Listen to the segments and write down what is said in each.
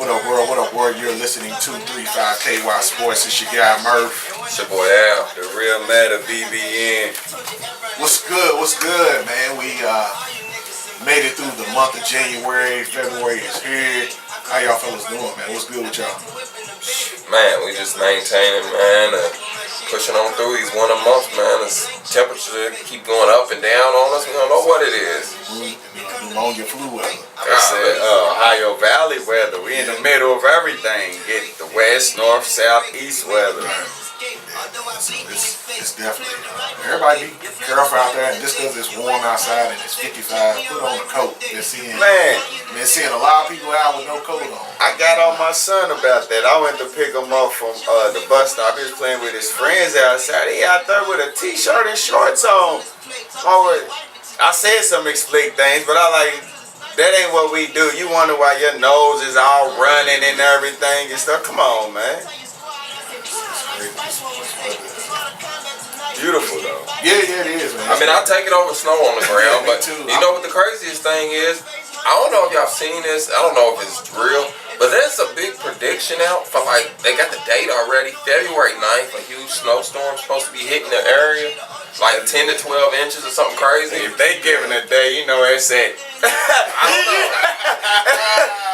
What up, world? What up, world? You're listening to 35KY Sports. It's your guy, Murph. It's your boy Al, the real matter BBN. What's good? What's good, man? We made it through the month of January. February is here. How y'all fellas doing, man? What's good with y'all? Man, we just maintaining, man, pushing on through these winter months, man. This temperature keep going up and down on us. We don't know what it is. Pneumonia, flu weather. I said Ohio Valley weather. We in the middle of everything. Get the west, north, south, east weather. So it's definitely, everybody be careful out there, and just because it's warm outside and it's 55, put on a coat. Been seeing a lot of people out with no coat on. I got on my son about that. I went to pick him up from the bus stop. He was playing with his friends outside. He out there with a t-shirt and shorts on. I said some explicit things, but I like, that ain't what we do. You wonder why your nose is all running and everything and stuff. Come on, man. Beautiful though. Yeah, it is, man. I mean, I take it over snow on the ground, but you know what the craziest thing is? I don't know if y'all seen this. I don't know if it's real, but there's a big prediction out for, like, they got the date already. February 9th, a huge snowstorm supposed to be hitting the area. Like 10 to 12 inches or something crazy. If they giving a day, you know it's at. I don't know.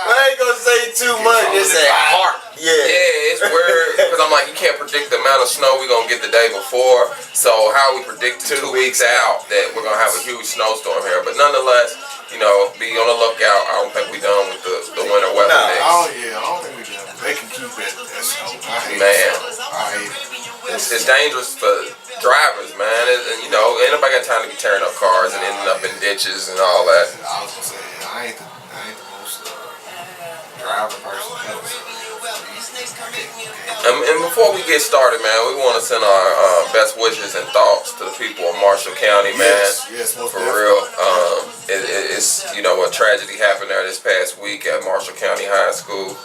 I ain't gonna say too much. It's at heart. Yeah, it's weird because I'm like, you can't predict the amount of snow we're gonna get the day before. So how we predict 2 weeks out that we're gonna have a huge snowstorm here? But nonetheless, you know, be on the lookout. I don't think we done with the winter weather next. I don't think we done. They can keep that snow. I hate it. It's dangerous for drivers, man. You know, ain't nobody got time to be tearing up cars and ending up in ditches and all that. I was gonna say, I ain't the most driver person ever. And before we get started, man, we want to send our best wishes and thoughts to the people of Marshall County, man. Yes, for real. It's, you know, a tragedy happened there this past week at Marshall County High School.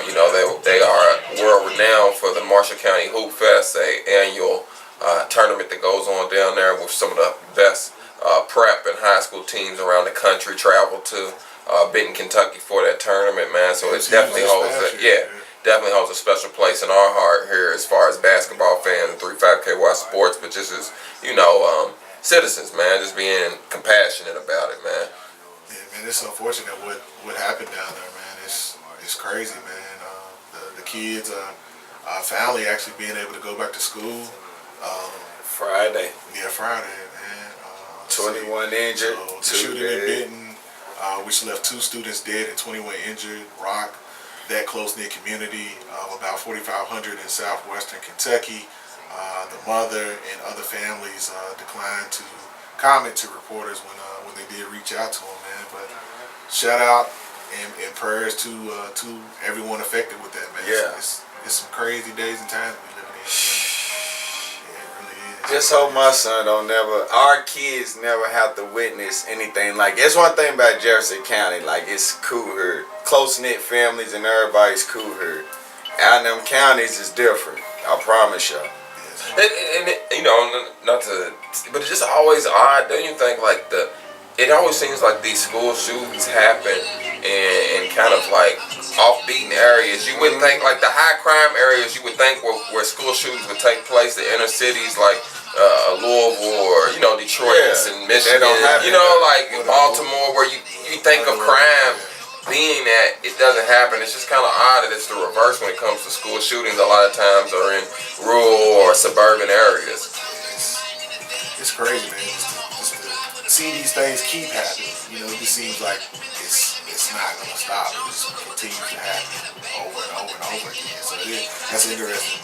You know, they are world renowned for the Marshall County Hoop Fest, a annual tournament that goes on down there with some of the best prep and high school teams around the country travel to Benton, Kentucky for that tournament, man. So it definitely holds definitely holds a special place in our heart here as far as basketball fans and 35KY Sports, but just as, you know, citizens, man, just being compassionate about it, man. Yeah, man, it's unfortunate what happened down there, man. It's crazy, man. The kids, family actually being able to go back to school. Friday. Yeah, Friday, man. 21 injured. The shooting in Benton, which left 2 students dead and 21 injured. Rock, that close-knit community of about 4,500 in southwestern Kentucky. The mother and other families declined to comment to reporters when they did reach out to them, man. But shout out and prayers to everyone affected with that, man. Yeah. It's some crazy days and times we living in. Yeah, it really is. Just hope my son our kids never have to witness anything like it. It's one thing about Jefferson County, like, it's cool here. Close-knit families and everybody's cool here. Out in them counties is different. I promise y'all. And you know, not to, but it's just always odd, don't you think? Like it always seems like these school shootings happen in kind of like off-beaten areas. You wouldn't think, like the high crime areas, you would think where school shootings would take place, the inner cities like Louisville or, you know, Detroit and Michigan. You know, like Baltimore, where you think of crime being that it doesn't happen. It's just kind of odd that it's the reverse when it comes to school shootings. A lot of times are in rural or suburban areas. It's crazy, man. Just to see these things keep happening. You know, it just seems like it's not going to stop. It just continues to happen over and over and over again. So that's interesting.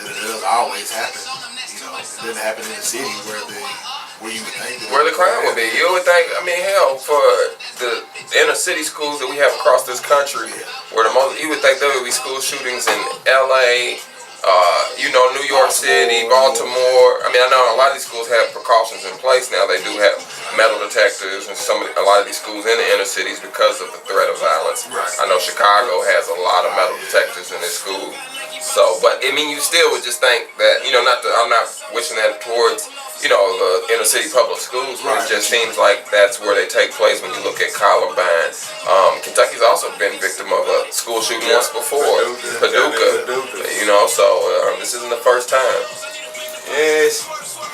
That it does always happen. You know, it doesn't happen in the city where you would think where the crime would be. You would think, I mean, hell, for the inner city schools that we have across this country, where you would think there would be school shootings in LA, you know, New York City, Baltimore. I mean, I know a lot of these schools have precautions in place now. They do have metal detectors and a lot of these schools in the inner cities because of the threat of violence. I know Chicago has a lot of metal detectors in their school. So, but I mean, you still would just think that, you know, I'm not wishing that towards the inner city public schools, but it just seems like that's where they take place when you look at Columbine. Kentucky's also been victim of a school shooting once before, Paducah. So this isn't the first time. Yes,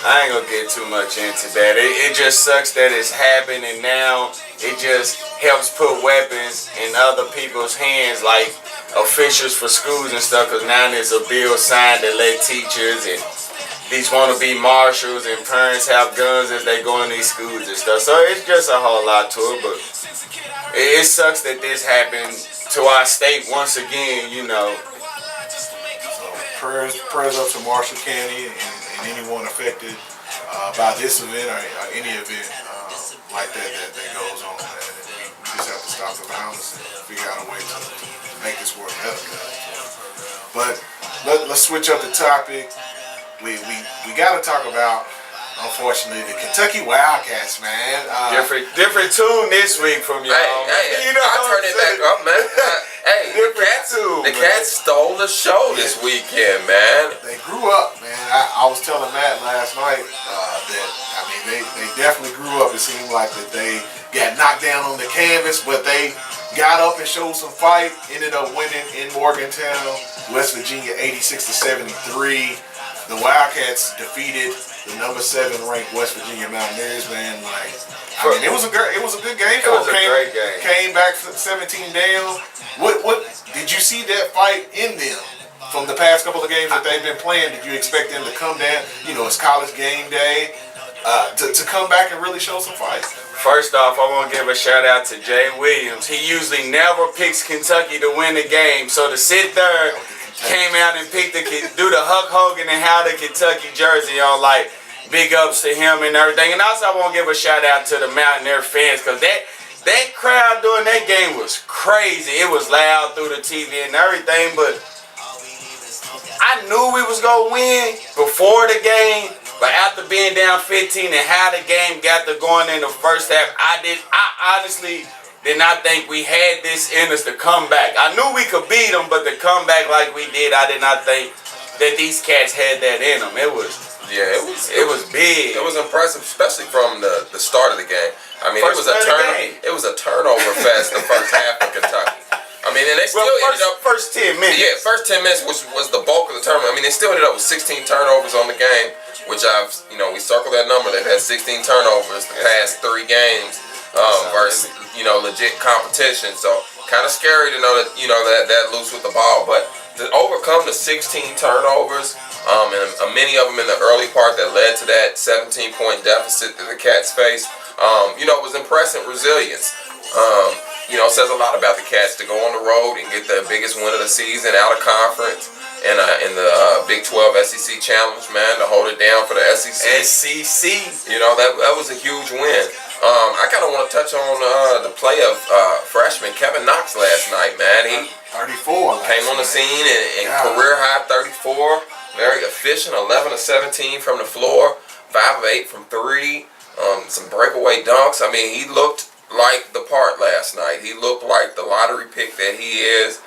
I ain't gonna get too much into that. It just sucks that it's happening now. It just helps put weapons in other people's hands, like officials for schools and stuff, because now there's a bill signed that let teachers and these wannabe marshals and parents have guns as they go in these schools and stuff. So it's just a whole lot to it, but it sucks that this happened to our state once again, So prayers up to Marshall County and anyone affected by this event or any event like that goes on. And we just have to stop the violence and figure out a way to make this work better. But let's switch up the topic. We got to talk about, unfortunately, the Kentucky Wildcats, man. Different tune this week from y'all. Hey, I'll turn it back up, man. The Cats stole the show this weekend, man. They grew up, man. I was telling Matt last night that they definitely grew up. It seemed like that they got knocked down on the canvas, but they got up and showed some fight. Ended up winning in Morgantown, West Virginia, 86-73. The Wildcats defeated the number 7 ranked West Virginia Mountaineers, man. It was a good game. It was a great game. Came back 17 down. What did you see that fight in them from the past couple of games that they've been playing? Did you expect them to come down? It's college game day. To come back and really show some fight. First off, I want to give a shout out to Jay Williams. He usually never picks Kentucky to win the game, so to sit there, came out and do the Hulk Hogan and how the Kentucky jersey on, big ups to him and everything. And also I want to give a shout out to the Mountaineer fans, because that crowd during that game was crazy. It was loud through the TV and everything, but I knew we was going to win before the game. But after being down 15 and how the game got to going in the first half, I honestly did not think we had this in us to come back. I knew we could beat them, but to come back like we did, I did not think that these cats had that in them. It was big. It was impressive, especially from the start of the game. It was a turnover fest the first half of Kentucky. And they still ended up first 10 minutes. Yeah, first 10 minutes was the bulk of the tournament. They still ended up with 16 turnovers on the game, which we circled that number. They've had 16 turnovers the past 3 games versus legit competition. So kind of scary to know that loose with the ball, but to overcome the 16 turnovers and many of them in the early part that led to that 17-point deficit that the Cats faced, it was impressive resilience. Says a lot about the Cats to go on the road and get the biggest win of the season out of conference and in the Big 12 SEC Challenge, man, to hold it down for the SEC. That was a huge win. I kind of want to touch on the play of freshman Kevin Knox last night, man. He 34 came on the scene in career high 34, very efficient, 11 of 17 from the floor, 5 of 8 from 3, some breakaway dunks. He looked like the part last night. He looked like the lottery pick that he is,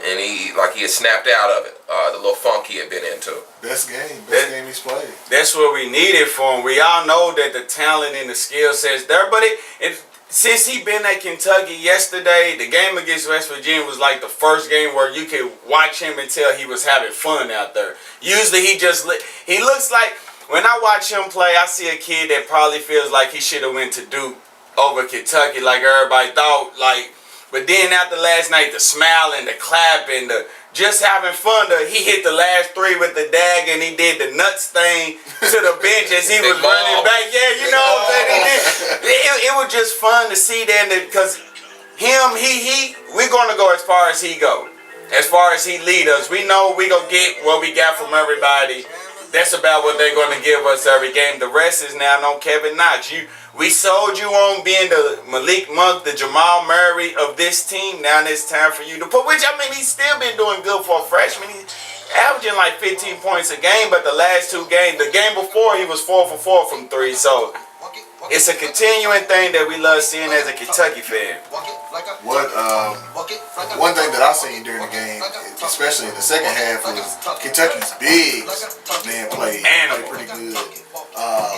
and he had snapped out of it, the little funk he had been into. Best game he's played. That's what we needed for him. We all know that the talent and the skill set's there, but since he been at Kentucky yesterday, the game against West Virginia was like the first game where you could watch him and tell he was having fun out there. Usually he looks like, when I watch him play, I see a kid that probably feels like he should have went to Duke over Kentucky like everybody thought, but then after last night, the smile and the clap and the just having fun, he hit the last 3 with the dag and he did the nuts thing to the bench as he was running back. Yeah, what I'm saying? It was just fun to see that, because we're going to go as far as he go, as far as he lead us. We know we going to get what we got from everybody. That's about what they're going to give us every game. The rest is now on Kevin Knox. We sold you on being the Malik Monk, the Jamal Murray of this team. Now it's time for you to put, he's still been doing good for a freshman. He's averaging 15 points a game, but the last 2 games, the game before he was 4 for 4 from 3. So it's a continuing thing that we love seeing as a Kentucky fan. One thing that I seen during the game, especially in the second half, was Kentucky's bigs, man, played pretty good.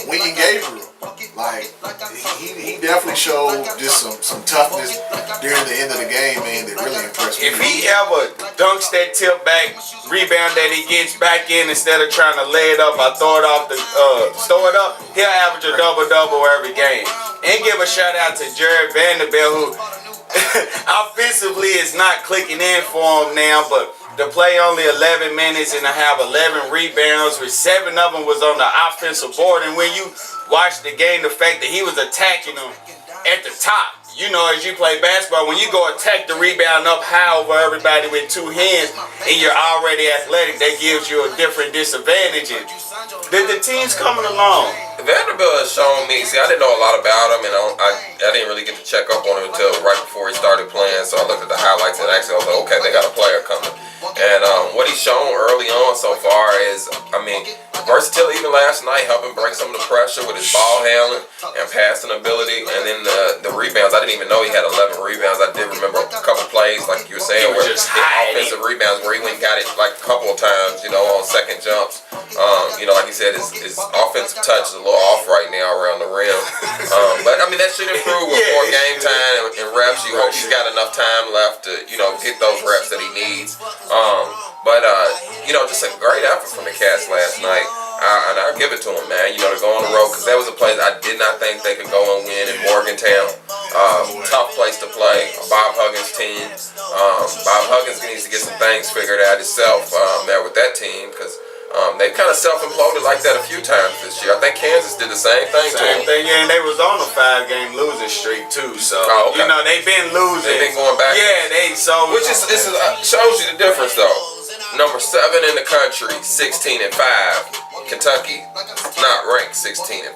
Winging Gabriel, like he definitely showed just some toughness during the end of the game, man. That really impressed me. If he ever dunks that tip back rebound that he gets back in instead of trying to lay it up, I throw it off the store it up, he'll average a double every game. And give a shout out to Jared Vanderbilt, who offensively is not clicking in for him now, but to play only 11 minutes and to have 11 rebounds, with 7 of them was on the offensive board. And when you watch the game, the fact that he was attacking them at the top, you know, as you play basketball, when you go attack the rebound up high over everybody with 2 hands and you're already athletic, that gives you a different disadvantage. The team's coming along. Vanderbilt has shown me. See, I didn't know a lot about him, and I didn't really get to check up on him until right before he started playing. So I looked at the highlights, and actually I was like, okay, they got a player coming. And what he's shown early on so far is, I mean, versatility. Even last night, helping break some of the pressure with his ball handling and passing ability, and then the rebounds. I didn't even know he had 11 rebounds. I did remember a couple plays, like you were saying, where just offensive rebounds where he went and got it like a couple of times, you know, on second jumps. You know, like you said, his offensive touch is a little off right now around the rim. But I mean, that should improve with more game time and reps. You hope he's got enough time left to, you know, get those reps that he needs. But you know, just a great effort from the Cats last night. And I'll give it to them, man. You know, to go on the road, because that was a place I did not think they could go and win in Morgantown. Tough place to play. Bob Huggins' team. Bob Huggins needs to get some things figured out himself there with that team, because they kind of self-imploded like that a few times this year. I think Kansas did the same thing to them. Yeah, and they was on a 5-game losing streak too. So you know, they've been losing. They've been going back. Yeah, which shows you the difference though. Number 7 in the country, 16-5. Kentucky not ranked 16-5.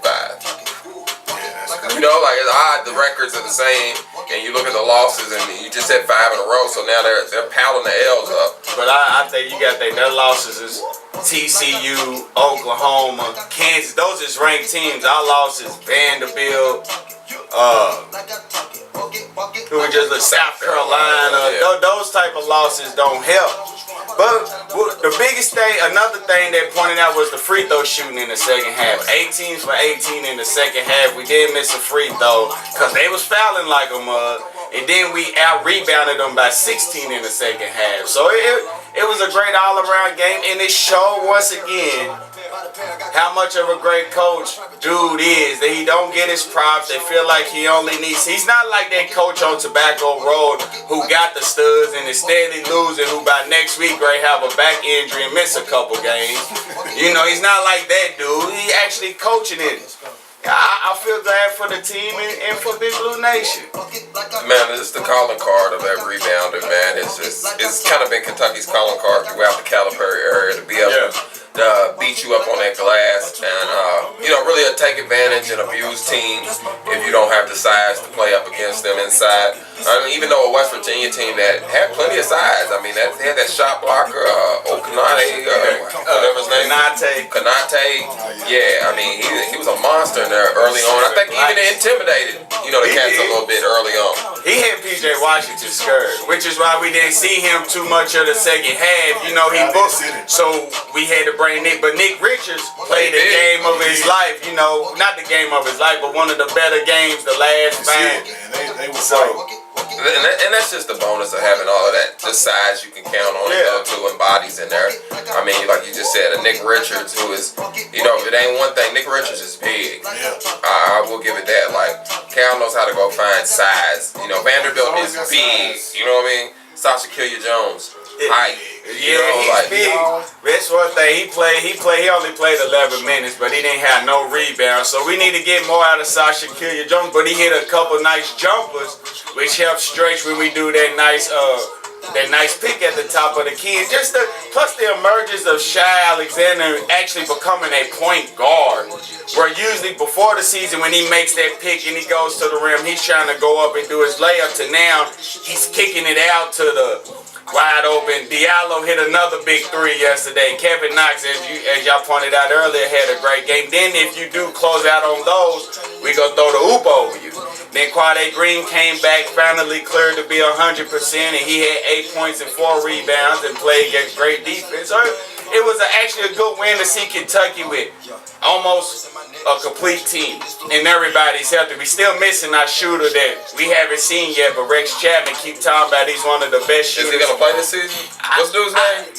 You know, like it's odd. The records are the same, and you look at the losses, and you just had 5 in a row. So now they're piling the L's up. But I think you got their losses is TCU, Oklahoma, Kansas. Those is ranked teams. Our losses Vanderbilt, who were just South Carolina. Yeah. Those type of losses don't help. But the biggest thing, another thing that pointed out was the free throw shooting in the second half. 18 for 18 in the second half. We did miss a free throw because they was fouling like a mug. And then we out-rebounded them by 16 in the second half. So it was a great all-around game. And it showed once again how much of a great coach dude is. That he don't get his props. They feel like he only needs... He's not like that coach on Tobacco Road who got the studs and is steadily losing, who by next week may have a back injury and miss a couple games. You know, he's not like that dude. He actually coaching it. I feel glad for the team and for Big Blue Nation. Man, this is the calling card of that rebounder, man. It's kind of been Kentucky's calling card throughout the Calipari area to be able to beat you up on that glass and, you know, really take advantage and abuse teams if you don't have the size to play up against them inside. I mean, even though a West Virginia team that had plenty of size, I mean, they had that shot blocker, Okanate, whatever his name is. Kanate. Yeah, I mean, he was a monster in there early on. I think even intimidated, you know, the Cats a little bit early on. He had P.J. Washington scared, which is why we didn't see him too much of the second half. You know, he booked, so we had to bring Nick. But Nick Richards played the game of his life, you know, not the game of his life, but one of the better games the last time. They were so. And that's just the bonus of having all of that, just size you can count on, you know, 2 and bodies in there. I mean, like you just said, a Nick Richards who is, you know, if it ain't one thing, Nick Richards is big. I will give it that. Like, Cal knows how to go find size. You know, Vanderbilt is big. You know what I mean? Sasha Killier-Jones, height. Yeah, he's big. That's one thing. He only played 11 minutes, but he didn't have no rebounds. So we need to get more out of Sasha Killier-Jones. But he hit a couple nice jumpers, which helps stretch when we do that nice pick at the top of the key. And plus the emergence of Shai Alexander actually becoming a point guard. Where usually before the season when he makes that pick and he goes to the rim, he's trying to go up and do his layup. To now, he's kicking it out to the wide open. Diallo hit another big 3 yesterday. Kevin Knox, as y'all pointed out earlier, had a great game. Then if you do close out on those, we gonna throw the oop over you. Then Quade Green came back, finally cleared to be 100%, and he had 8 points and 4 rebounds and played against great defense. So it was actually a good win to see Kentucky with almost a complete team and everybody's healthy. We still missing our shooter that we haven't seen yet, but Rex Chapman keep talking about he's one of the best shooters. Is he gonna play this season? What's dude's name?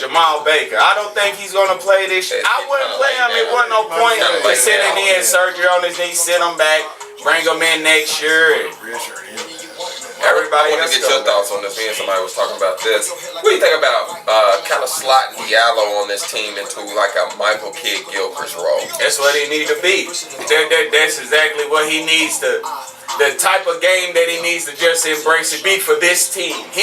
Jamal Baker. I don't think he's gonna play this. I wouldn't play him. It wasn't no point in sending him in surgery on his knee, send him back, bring him in next year. Everybody I want to get your thoughts on this. Me and somebody was talking about this. What do you think about kind of slotting Diallo on this team into like a Michael Kidd-Gilchrist role? That's what he needs to be. That's exactly what he needs to. The type of game that he needs to just embrace and be for this team. He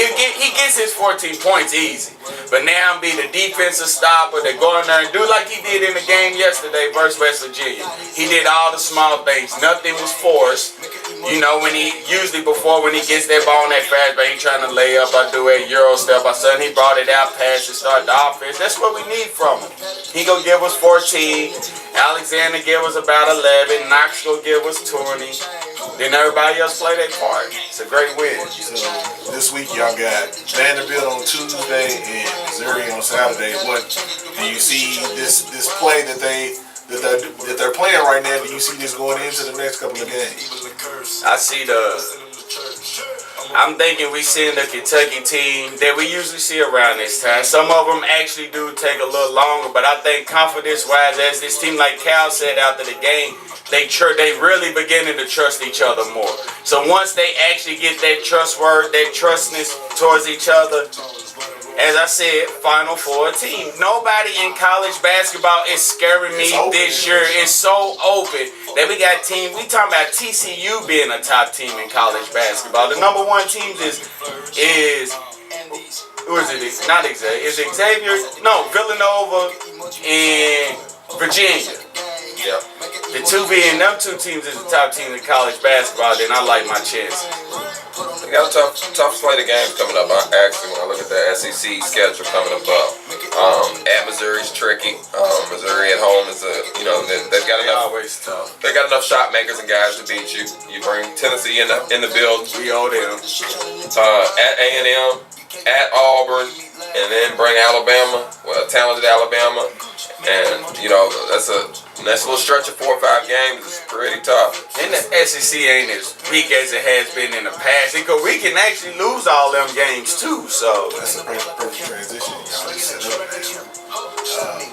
gets his 14 points easy. But now be the defensive stopper that go in there and do like he did in the game yesterday versus West Virginia. He did all the small things. Nothing was forced. You know, when he gets that ball on that fast break, he trying to lay up, I do a Euro step. All of a sudden he brought it out past to start the offense. That's what we need from him. He gonna give us 14. Alexander give us about 11. Knox gonna give us 20. Then everybody else play their part. It's a great win. So this week y'all got Vanderbilt on Tuesday and Missouri on Saturday. What do you see this play that they're playing right now? Do you see this going into the next couple of games? I see I'm thinking we seeing the Kentucky team that we usually see around this time. Some of them actually do take a little longer, but I think confidence-wise, as this team, like Cal said after the game, they really beginning to trust each other more. So once they actually get that trustness towards each other, as I said, Final Four team. Nobody in college basketball is scaring me this year. It's so open that we got teams. We talking about TCU being a top team in college basketball. The number one teams is who is it? Not Xavier. Is it Xavier? No, Villanova and Virginia. Yeah. The them two teams is the top team in college basketball. Then I like my chances. We got a tough slate of games coming up. Actually, when I look at the SEC schedule coming up, at Missouri's tricky. Missouri at home is they've got enough. Always tough. They got enough shot makers and guys to beat you. You bring Tennessee in the building. We owe them. At A&M, at Auburn, and then bring Alabama, talented Alabama, and that's a nice little stretch of 4 or 5 games. It's pretty tough. And the SEC ain't as weak as it has been in the past. Because we can actually lose all them games too. So that's a perfect transition. Y'all just set up, man.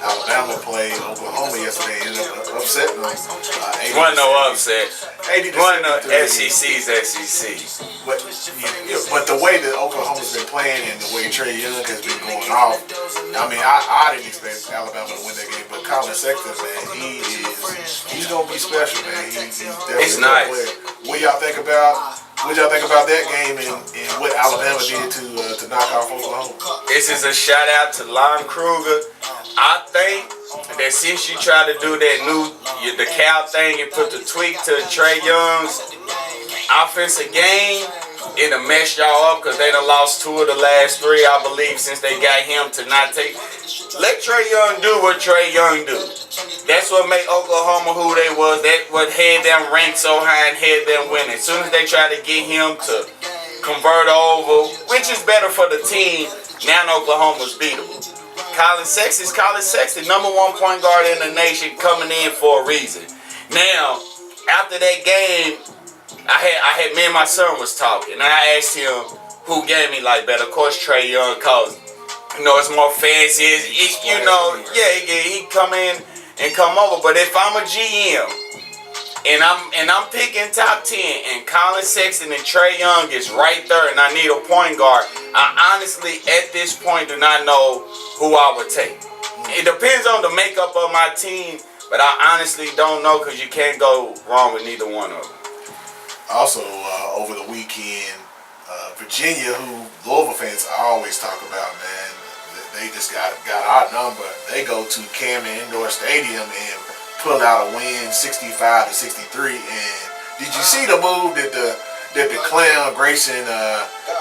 Alabama played Oklahoma yesterday and ended up upsetting them. Wasn't no upset. Wasn't no SEC's SEC. But the way that Oklahoma's been playing and the way Trae Young has been going off, I mean, I didn't expect Alabama to win that game. But Colin Sexton, man, he's gonna be special, man. He's definitely it's nice. What y'all think about that game and what Alabama did to knock off Oklahoma? This is a shout out to Lon Kruger. I think that since you try to do the Cal thing and put the tweak to Trae Young's offensive game, it'll mess y'all up because they done lost 2 of the last 3, I believe, since they got him to not take. Let Trae Young do what Trae Young do. That's what made Oklahoma who they was. That what had them ranked so high and had them winning. As soon as they try to get him to convert over, which is better for the team, now Oklahoma's beatable. Colin Sexton, number 1 point guard in the nation, coming in for a reason. Now, after that game, I had me and my son was talking, and I asked him who gave me like better. Of course, Trae Young, cause it's more fancy. He come in and come over. But if I'm a GM and I'm picking top 10, and Colin Sexton and Trae Young is right there, and I need a point guard, I honestly at this point do not know who I would take. It depends on the makeup of my team, but I honestly don't know because you can't go wrong with neither one of them. Also, over the weekend, Virginia, who Louisville fans always talk about, man, they just got our number. They go to Cameron Indoor Stadium and pull out a win, 65-63. And did you see the move that the clown Grayson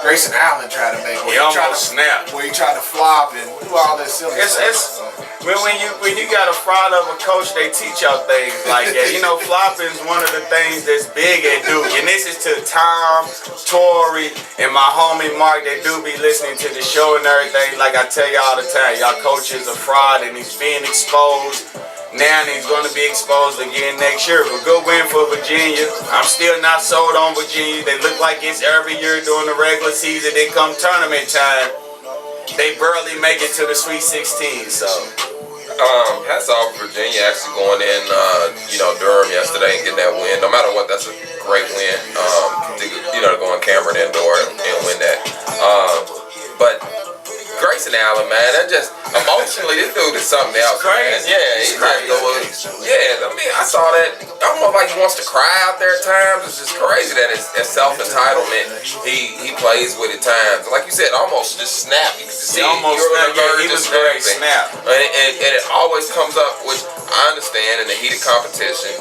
Grayson Allen tried to make. He almost snapped. Where he tried to flop and do all that silly stuff. When you got a fraud of a coach, they teach y'all things like that. You know, flopping is one of the things that's big at Duke. And this is to Tom, Torrey, and my homie Mark. They do be listening to the show and everything. Like I tell y'all all the time, y'all coach is a fraud and he's being exposed. Now he's going to be exposed again next year. But good win for Virginia. I'm still not sold on Virginia. They look like it's every year during the regular season. Then come tournament time, they barely make it to the Sweet 16. So, hats off Virginia actually going in, Durham yesterday and getting that win. No matter what, that's a great win. To go in Cameron indoor and win that. But Grayson Allen, man, that just emotionally, this dude is something else. Crazy. Man. Yeah, he's crazy. Yeah, I mean, I saw that. Almost like he wants to cry out there at times. It's just crazy that it's self-entitlement he plays with at times. Like you said, almost just snap. You can just see almost snapped. Yeah, he was very snap. And it always comes up, which I understand in the heat of competition.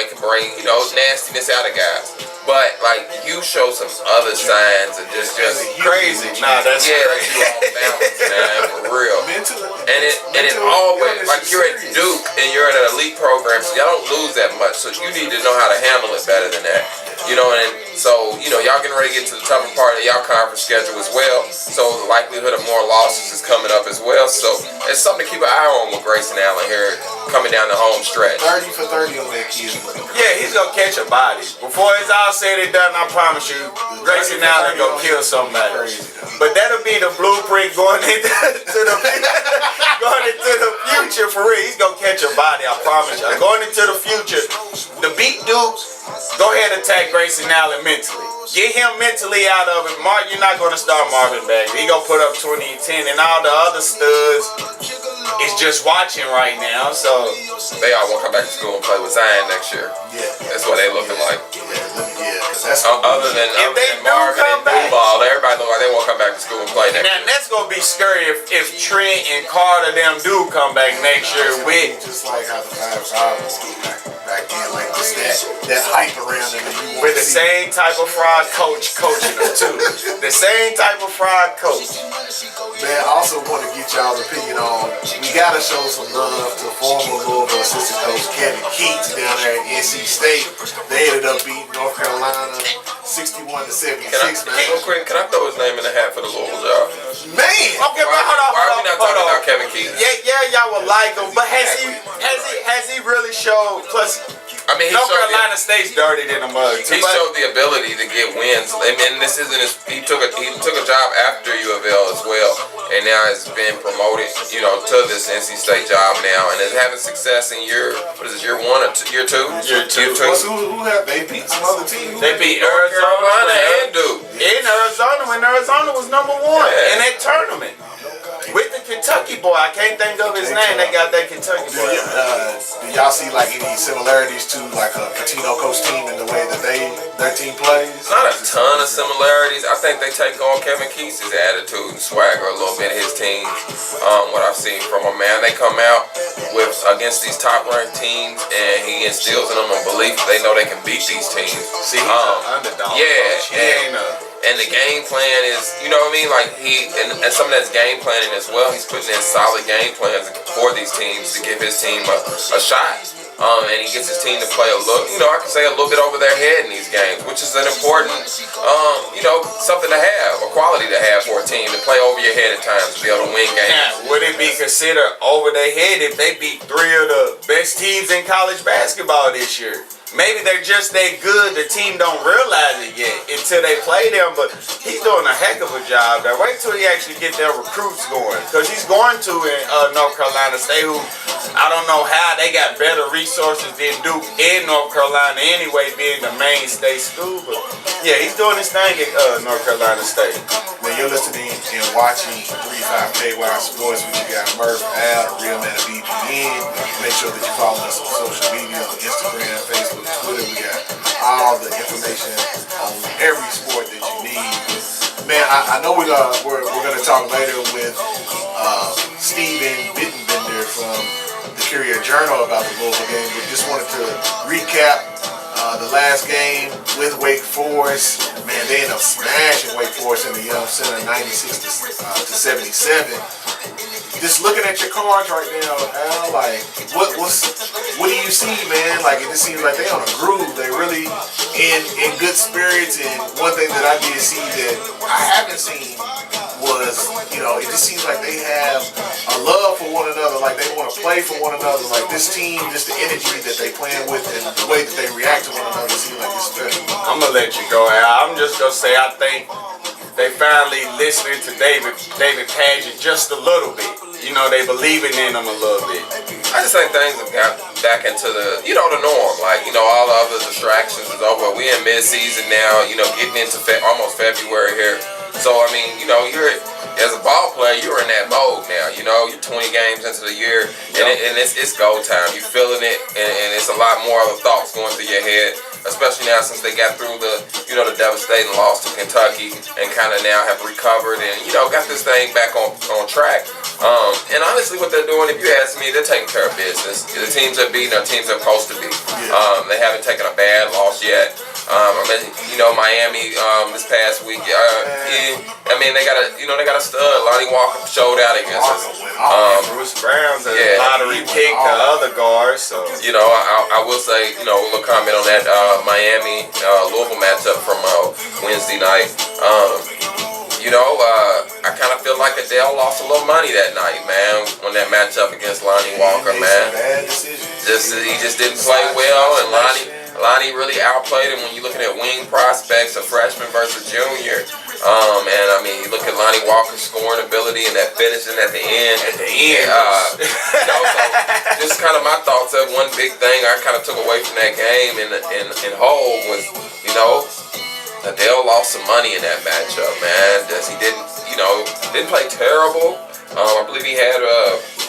It can bring nastiness out of guys. But like you show some other signs of just crazy. Nah, that's crazy. You off balance, man, for real. And it always like you're at Duke and you're in an elite program, so y'all don't lose that much. So you need to know how to handle it better than that. And so y'all getting ready to get to the tougher part of y'all conference schedule as well. So the likelihood of more losses is coming up as well. So it's something to keep an eye on with Grayson Allen here coming down the home stretch. 30 for 30 on that kid. Yeah, he's gonna catch a body. Before it's all said and done, I promise you, Grayson Allen gonna kill somebody. But that'll be the blueprint going into the future for real. He's gonna catch a body, I promise you. Going into the future, the beat Duke, go ahead and attack Grayson Allen mentally. Get him mentally out of it. Mark, you're not gonna start Marvin Bagley. He gonna put up 20 and 10, and all the other studs is just watching right now. So they all want to come back to school and play with Zion next year. Yeah, that's what they looking like. Yeah, that's other than Marvin and Duval, everybody look like they want to come back to school and play next year. Now that's gonna be scary if Trent and Carter them do come back next year with just like how the 5-5 was back then, like just that hype around them. With the same type of fraud coach coaching them too. The same type of fraud coach. Man, I also want to get y'all's opinion on. We gotta show some love to former Louisville assistant coach Kevin Keats down there at NC State. They ended up beating North Carolina 61-76. Real quick, can I throw his name in the hat for the Louisville job? Man, okay, why are we not talking about Kevin Keats? Yeah, y'all would like him, but has he really showed? Plus, I mean, North Carolina State's dirty in the mud. He showed the ability to get wins. I mean, this isn't his. He took a job after U of L as well, and now has been promoted, to this NC State job now, and is having success in year 1 or year 2? Year 2. Who have they beat some other teams? They beat North Carolina and Duke. In Arizona when Arizona was number 1 in that tournament. With the Kentucky boy, I can't think of his name. They got that Kentucky boy. Do y'all see like any similarities to like a Pitino coach team in the way that their team plays? Not a ton of similarities. I think they take on Kevin Keats' attitude and swagger a little bit of his team. What I've seen from him, man, they come out against these top-ranked teams, and he instills in them a belief that they know they can beat these teams. See, he's an underdog. Yeah, and the game plan is, like and some of that's game planning as well. He's putting in solid game plans for these teams to give his team a shot. And he gets his team to play I can say a little bit over their head in these games, which is an important, something to have, a quality to have for a team to play over your head at times to be able to win games. Now, would it be considered over their head if they beat 3 of the best teams in college basketball this year? Maybe they're just that good, the team don't realize it yet until they play them, but he's doing a heck of a job there. Wait till he actually get their recruits going, because he's going to in North Carolina State, who I don't know how they got better resources than Duke in North Carolina anyway, being the main state school, but yeah, he's doing his thing at North Carolina State. When you're listening and watching 35K Wild Sports, we got Murph, Al, Real Man of BPN. Make sure that you follow us on social media, on Instagram, Facebook, Twitter. We got all the information on every sport that you need. Man, I know we're gonna talk later with Steven Bittenbender from the Courier Journal about the Louisville game, but just wanted to recap The last game with Wake Forest, man, they ended up smashing Wake Forest in the Young Center, 96 to 77. Just looking at your cards right now, Al, like, what do you see, man? Like, it just seems like they on a groove. They really in good spirits. And one thing that I did see that I haven't seen was, it just seems like they have a love for one another. Like, they want to play for one another. Like, this team, just the energy that they playing with and the way that they react to one another seems like it's special. I'm gonna let you go, Al. I'm just gonna say I think they finally listening to David Paget just a little bit. They believing in him a little bit. I just think things have got back into the norm. Like, all the other distractions is over. We in mid-season now, getting into almost February here. So, I mean, you're, as a ball player, you're in that mode now. You're 20 games into the year, and it's go time. You're feeling it, and it's a lot more other thoughts going through your head, especially now since they got through the devastating loss to Kentucky and kind of now have recovered and, got this thing back on track. And honestly, what they're doing, if you ask me, they're taking care of business. The teams they're beating are teams they're supposed to beat. They haven't taken a bad loss yet. Miami this past week. They got a stud. Lonnie Walker showed out against us. Bruce Brown's a yeah, lottery pick. The other guards. So I will say, a little comment on that Miami Louisville matchup from Wednesday night. I kind of feel like Adele lost a little money that night, man, on that matchup against Lonnie Walker, man. He just didn't play well, and Lonnie really outplayed him when you're looking at wing prospects, a freshman versus junior. You look at Lonnie Walker's scoring ability and that finishing at the end. Just kind of my thoughts of one big thing I kind of took away from that game in whole was, Adele lost some money in that matchup, man. He didn't play terrible. I believe he had,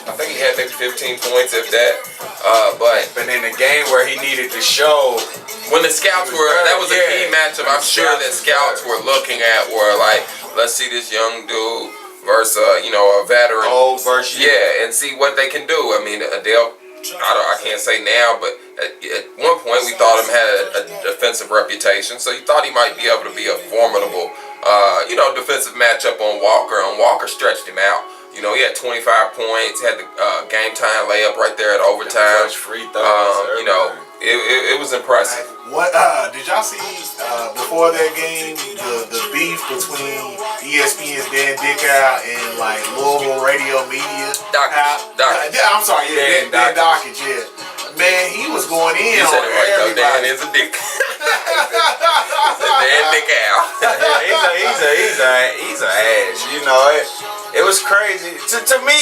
I think he had maybe 15 points, if that. But in the game where he needed to show, when the scouts that was a key matchup. I'm sure that scouts were looking at like, let's see this young dude versus, a veteran. Old versus and see what they can do. I mean, Adele, I can't say now, but at one point we thought him had a defensive reputation, so you thought he might be able to be a formidable, defensive matchup on Walker. And Walker stretched him out. He had 25 points, had the game time layup right there at overtime. Free throws. It was impressive. What did y'all see before that game? The beef between ESPN's Dan Dickow and like Louisville radio media. Dockage. Yeah, I'm sorry. Yeah, Dan Dockage. Yeah, man, he was going in You on said it right though. Dan everybody. is a dick. Dan Dickow. He's an ass. It was crazy. To me,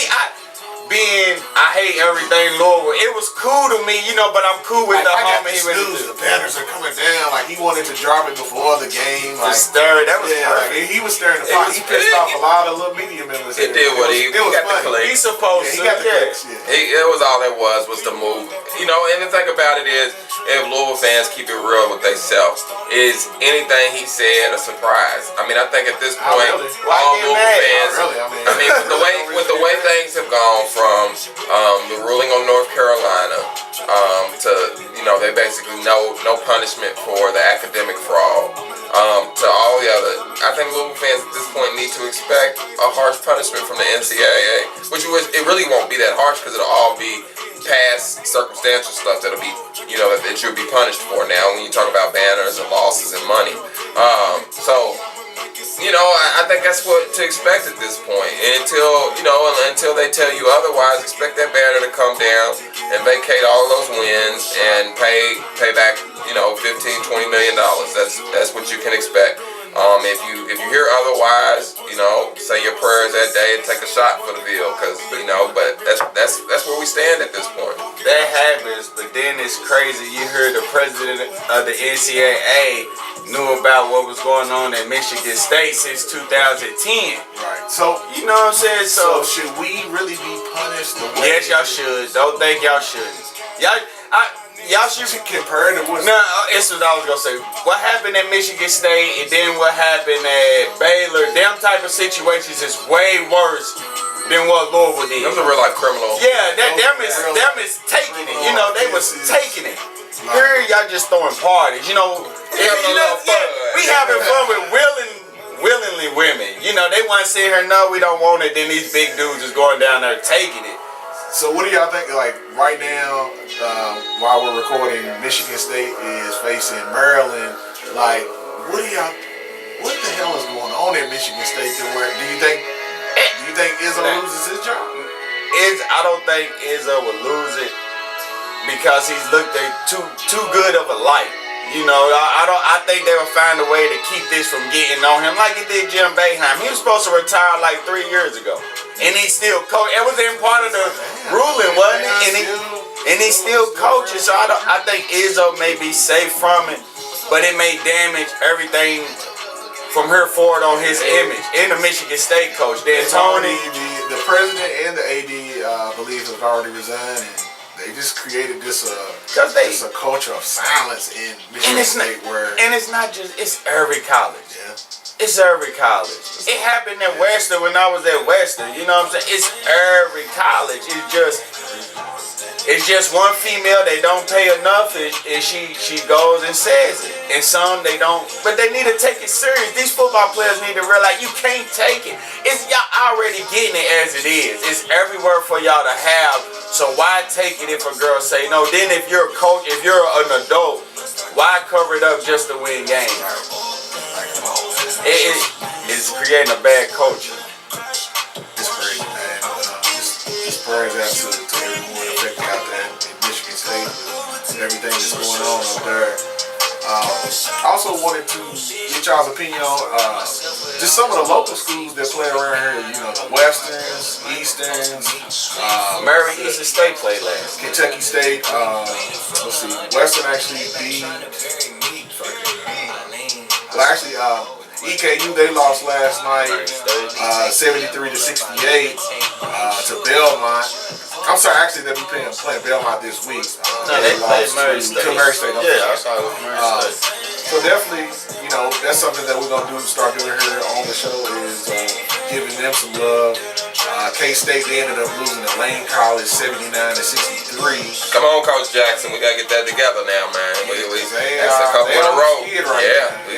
I hate everything Louisville. It was cool to me, but I'm cool with the I got homie. this news. The banners are coming down. Like, he wanted to drop it before the game. Like, That was he was stirring the pot. He pissed off a lot of little media members. It did what he was got the funny. clicks. He's supposed He to. got the clicks. It was all it was the move. And the thing about it is, if Louisville fans keep it real with themselves, is anything he said a surprise? I think at this point, all Louisville fans. With the way things have gone from the ruling on North Carolina to they basically no punishment for the academic fraud to all the other. I think Louisville fans at this point need to expect a harsh punishment from the NCAA, which it really won't be that harsh because it'll all be past circumstantial stuff that'll be that you'll be punished for now when you talk about banners and losses and money. I think that's what to expect at this point. And until they tell you otherwise, expect that banner to come down and vacate all those wins and pay back, $15-20 million. That's what you can expect. If you hear otherwise, say your prayers that day and take a shot for the bill, but that's where we stand at this point. That happens, but then it's crazy. You heard the president of the NCAA knew about what was going on at Michigan State since 2010. Right. So, you know what I'm saying? So should we really be punished? Yes, y'all should. Don't think y'all shouldn't. Y'all should compare to what? No, it's what I was gonna say. What happened at Michigan State and then what happened at Baylor? Them type of situations is way worse than what Louisville did. Those are real life criminals. Yeah, them is taking it. They was taking it. Here y'all just throwing parties, you know. We having fun with willingly women. You know, they want to sit here, no, we don't want it. Then these big dudes is going down there taking it. So what do y'all think? Like right now, while we're recording, Michigan State is facing Maryland. Like, what the hell is going on at Michigan State? Do you think Izzo loses his job? I don't think Izzo would lose it because he's looked at too good of a light. You know, I think they will find a way to keep this from getting on him like it did Jim Boeheim. He was supposed to retire like 3 years ago, and he still coach. It was in part of the ruling, wasn't it? And he's still coaching. So I think Izzo may be safe from it, but it may damage everything from here forward on his image and the Michigan State coach. Then Tony, the president and the AD believe have already resigned. And they just created this a culture of silence in Michigan State it's not just, it's every college. Yeah. It's every college. It happened at Western when I was at Western. You know what I'm saying? It's every college. It's just one female they don't pay enough, and she goes and says it. And some they don't, but they need to take it serious. These football players need to realize you can't take it. It's y'all already getting it as it is. It's everywhere for y'all to have. So why take it if a girl say no? Then if you're a coach, if you're an adult, why cover it up just to win games? It's creating a bad culture. It's crazy, man. Just prayers out to everyone affected out there in Michigan State and everything that's going on up there. I also wanted to get y'all's opinion on just some of the local schools that play around here. You know, the Westerns, Easterns. Mary Eastern State played last. Kentucky State. Let's see. Western actually beat. Well, actually, EKU, they lost last night 73-68 to Belmont. I'm sorry, actually they'll be playing Belmont this week. No, they played Murray State. Murray State. Yeah, I saw it with Murray State. So definitely, you know, that's something that we're gonna start doing here on the show is giving them some love. K-State, they ended up losing to Lane College 79-63. Come on, Coach Jackson, we gotta get that together now, man. That's a couple in a row. We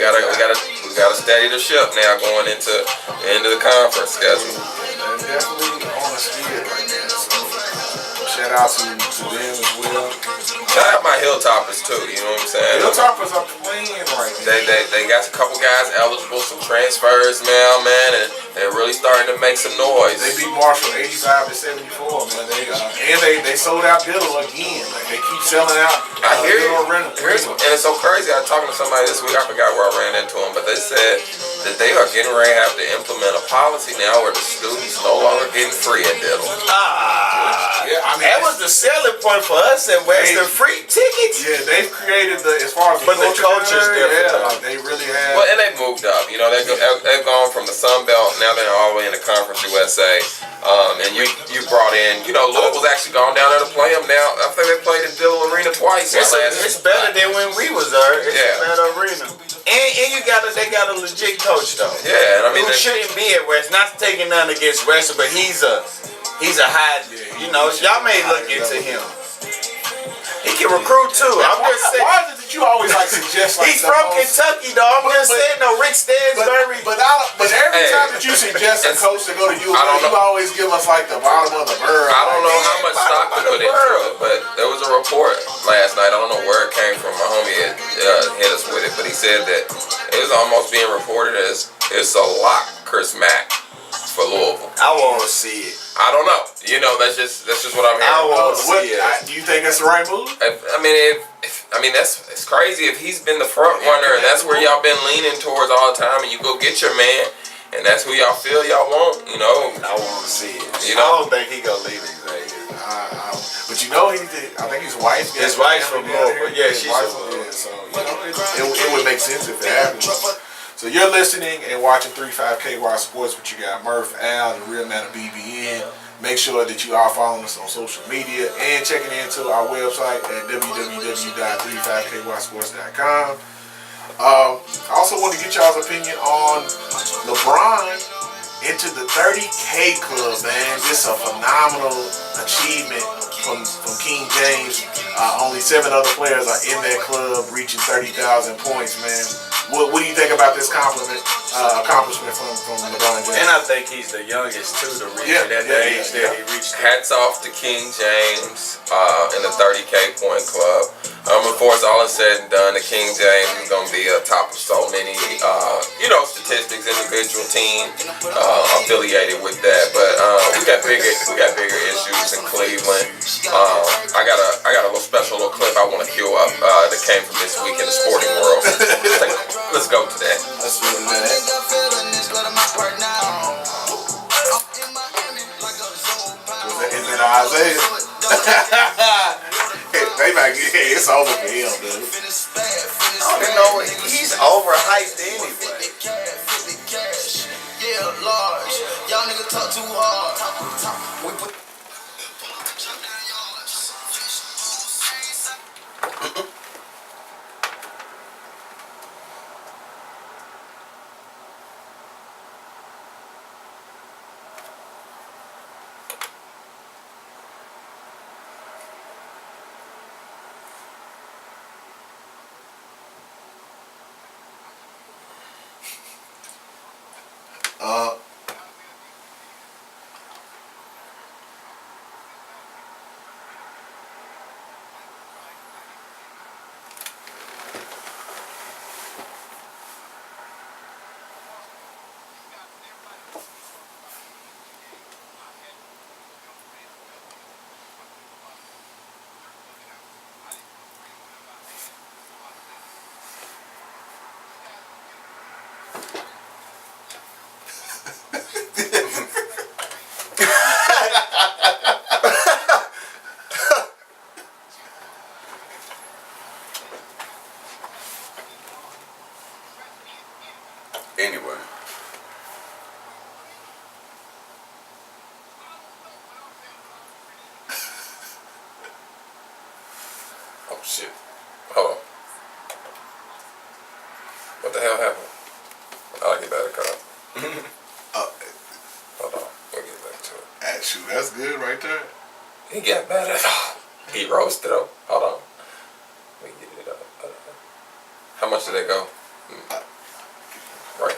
gotta steady the ship now going into the conference schedule. They're definitely on a skid right now. So shout out to them as well. Shout out my Hilltoppers too. You know what I'm saying? Hilltoppers are playing right now. They got a couple guys eligible, some transfers now, man, and they're really starting to make some noise. They beat Marshall 85-74, man. They sold out Diddle again. Like they keep selling out. I hear you. And And it's so crazy. I was talking to somebody this week. I forgot where I ran into them, but they said that they are getting ready to have to implement a policy now where the students no longer getting free at Diddle. Yeah, I mean, that was the selling point for us at Western, free tickets. Yeah, they've created as far as the culture's different. Yeah, like they really have. Well, and they've moved up. You know, they've gone from the Sun Belt, now they're all the way in the Conference USA. And you brought in, you know, Louisville's actually gone down there to play them now. I think they played in Diddle Arena twice. It's better than when we was there. It's a better arena. And they got a legit coach though. Yeah, and I mean, who shouldn't be at West. Not taking nothing against Western, but he's a high. You know, y'all may look into him. He can recruit too. I'm just saying. Why is it that you always like suggest like he's from Kentucky, though. I'm just saying, no, Rick Stansbury. But every time that you suggest a coach to go to UVA, you always give us like the bottom of the bird. I don't know how much stock to put into it, but there was a report last night. I don't know where it came from. My homie hit us with it, but he said that it was almost being reported as it's a lock, Chris Mack for Louisville. I want to see it. I don't know. You know, that's just what I'm hearing. I want to see it. Do you think that's the right move? I mean, it's crazy if he's been the front runner and that's where y'all been leaning towards all the time, and you go get your man, and that's who y'all feel y'all want. You know, I want to see it. You know, I don't think he gonna leave Xavier. But you know, I think his wife. His wife's from Louisville. Yeah, she's from Louisville. So you know, it would make sense if it happens. So you're listening and watching 35KY Sports with your guy Murph, Al, the Real Man of BBN. Make sure that you are following us on social media and checking into our website at www.35kysports.com. I also want to get y'all's opinion on LeBron into the 30K club, man. This is a phenomenal achievement from King James. Only 7 other players are in that club reaching 30,000 points, man. What do you think about this accomplishment from LeBron James? And I think he's the youngest too to reach it at the age that he reached. Hats off to King James in the 30K point club. Before it's all is said and done, the King James is going to be a top of so many, statistics, individual team affiliated with that. But we got bigger issues in Cleveland. I got a little special little clip I want to cue up that came from this week in the sporting world. Let's go to that. Let's do that. Is it Isaiah? They might get it's over for him, dude. I don't know. He's overhyped anyway. Yeah, large. Y'all niggas talk too hard. We put anyway. Oh shit. Hold on. What the hell happened? I'll get back to cut. Hold on. We'll get back to it. Shoot, that's good right there. He got better. He roasted him. Hold on. Let me get it up. How much did that go? Right.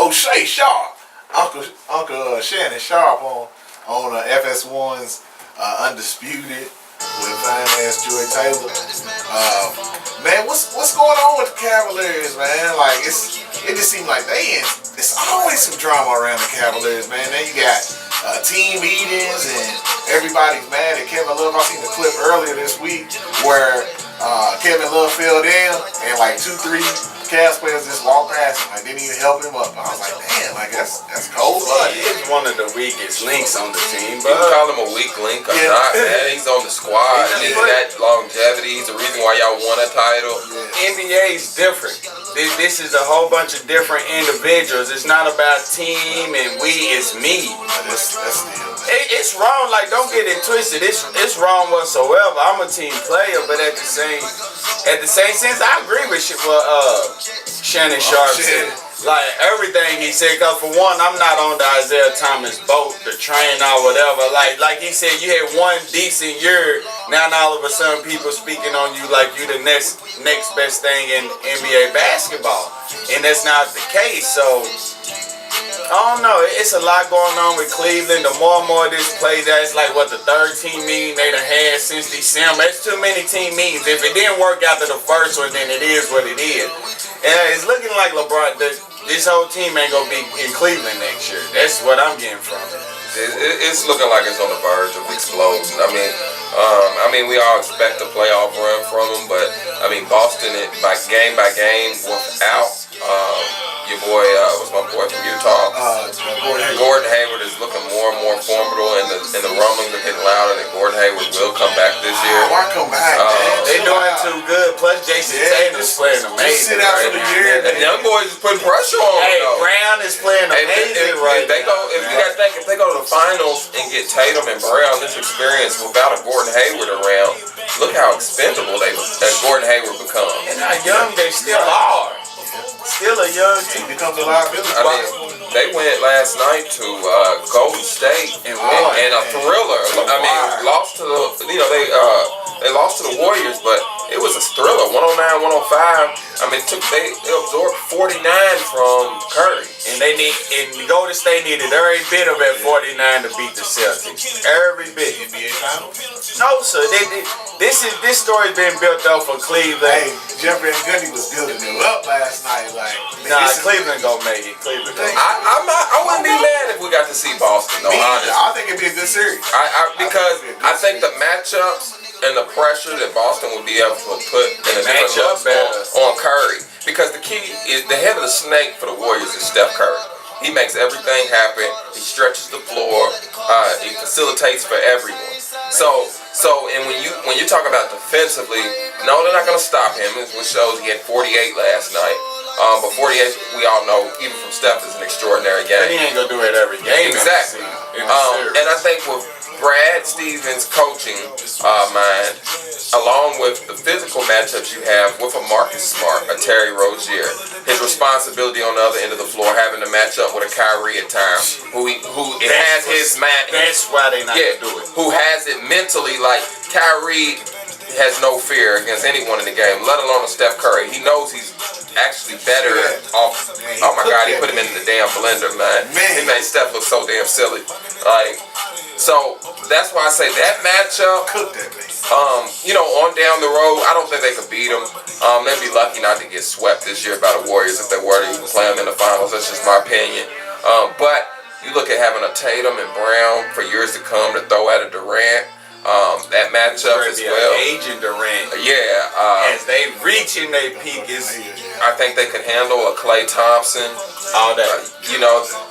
O'Shea Sharp, Uncle Shannon Sharp on FS1's Undisputed with finance Joy Taylor. Man, what's going on with the Cavaliers, man? Like it just seems like it's always some drama around the Cavaliers, man. Then you got team meetings and everybody's mad at Kevin Love. I seen the clip earlier this week where Kevin Love fell down and like 2-3 Cavs players just walked past him, like didn't even help him up. I was like, man, like that's cold blooded. He's one of the weakest links on the team, You but can call him a weak link or not, man. He's on the squad. He's that longevity. He's the reason why y'all won a title. NBA's different. This is a whole bunch of different individuals. It's not about team and we, it's me. That's still. It's wrong. Like, don't get it twisted. It's wrong whatsoever. I'm a team player, but at the same sense, I agree with Shannon Sharp said. Like everything he said, cause for one, I'm not on the Isaiah Thomas boat, the train or whatever. Like he said, you had one decent year. Now all of a sudden, people speaking on you like you the next best thing in NBA basketball, and that's not the case. So I don't know. It's a lot going on with Cleveland. The more and more this plays out, it's like what the third team meeting they done had since December. It's too many team meetings. If it didn't work after the first one, then it is what it is. And it's looking like LeBron. This whole team ain't gonna be in Cleveland next year. That's what I'm getting from it. It's looking like it's on the verge of exploding. I mean, we all expect a playoff run from them, but I mean, Boston, by game, without your boy, what's my boy from Utah? Gordon Hayward is looking more and more formidable, and the rumblings are getting louder that Gordon Hayward will come back this year. Why come back, man? They doing too good. Plus, Jason Tatum's playing amazing. Sit out for the year. And young boys is putting pressure on him. Hey, though. Brown is playing amazing If they go to the finals and get Tatum and Brown this experience without a Gordon Hayward around, look how expendable that Gordon Hayward becomes. And how young they still are. Still a young team. It becomes a liability. I mean, they went last night to Golden State and a thriller. I mean, lost to they lost to the Warriors, but it was a thriller. 109-105. I mean, they absorbed 49 from Curry, and Golden State needed every bit of that 49 to beat the Celtics. Every bit. NBA Finals? No, sir. This story's been built up for Cleveland. Hey, Jeffrey and Gundy was building it up last night. Like, Cleveland gonna make it. Cleveland. I wouldn't be mad if we got to see Boston. No, honestly. I think it'd be a good series. Because I think the matchups and the pressure that Boston would be able to put in a different look on Curry. Because the key is the head of the snake for the Warriors is Steph Curry. He makes everything happen. He stretches the floor. He facilitates for everyone. And when you talk about defensively, no, they're not going to stop him. Which shows he had 48 last night. But 48, we all know, even from Steph, is an extraordinary game. But he ain't gonna do it every game. Exactly. And I think with Brad Stevens' coaching mind, along with the physical matchups you have with a Marcus Smart, a Terry Rozier, his responsibility on the other end of the floor, having to match up with a Kyrie at times, has his man. That's why they not gonna do it. Who has it mentally like Kyrie has no fear against anyone in the game, let alone a Steph Curry. He knows he's actually better off. Oh my God, he put him in the damn blender, man. He made Steph look so damn silly. So that's why I say that matchup. Cook that thing. On down the road, I don't think they could beat them. They'd be lucky not to get swept this year by the Warriors if they were to even play them in the finals. That's just my opinion. But you look at having a Tatum and Brown for years to come to throw at a Durant. That matchup as well. Agent Durant. Yeah. As they reach in their peak, I think they could handle a Klay Thompson. All that.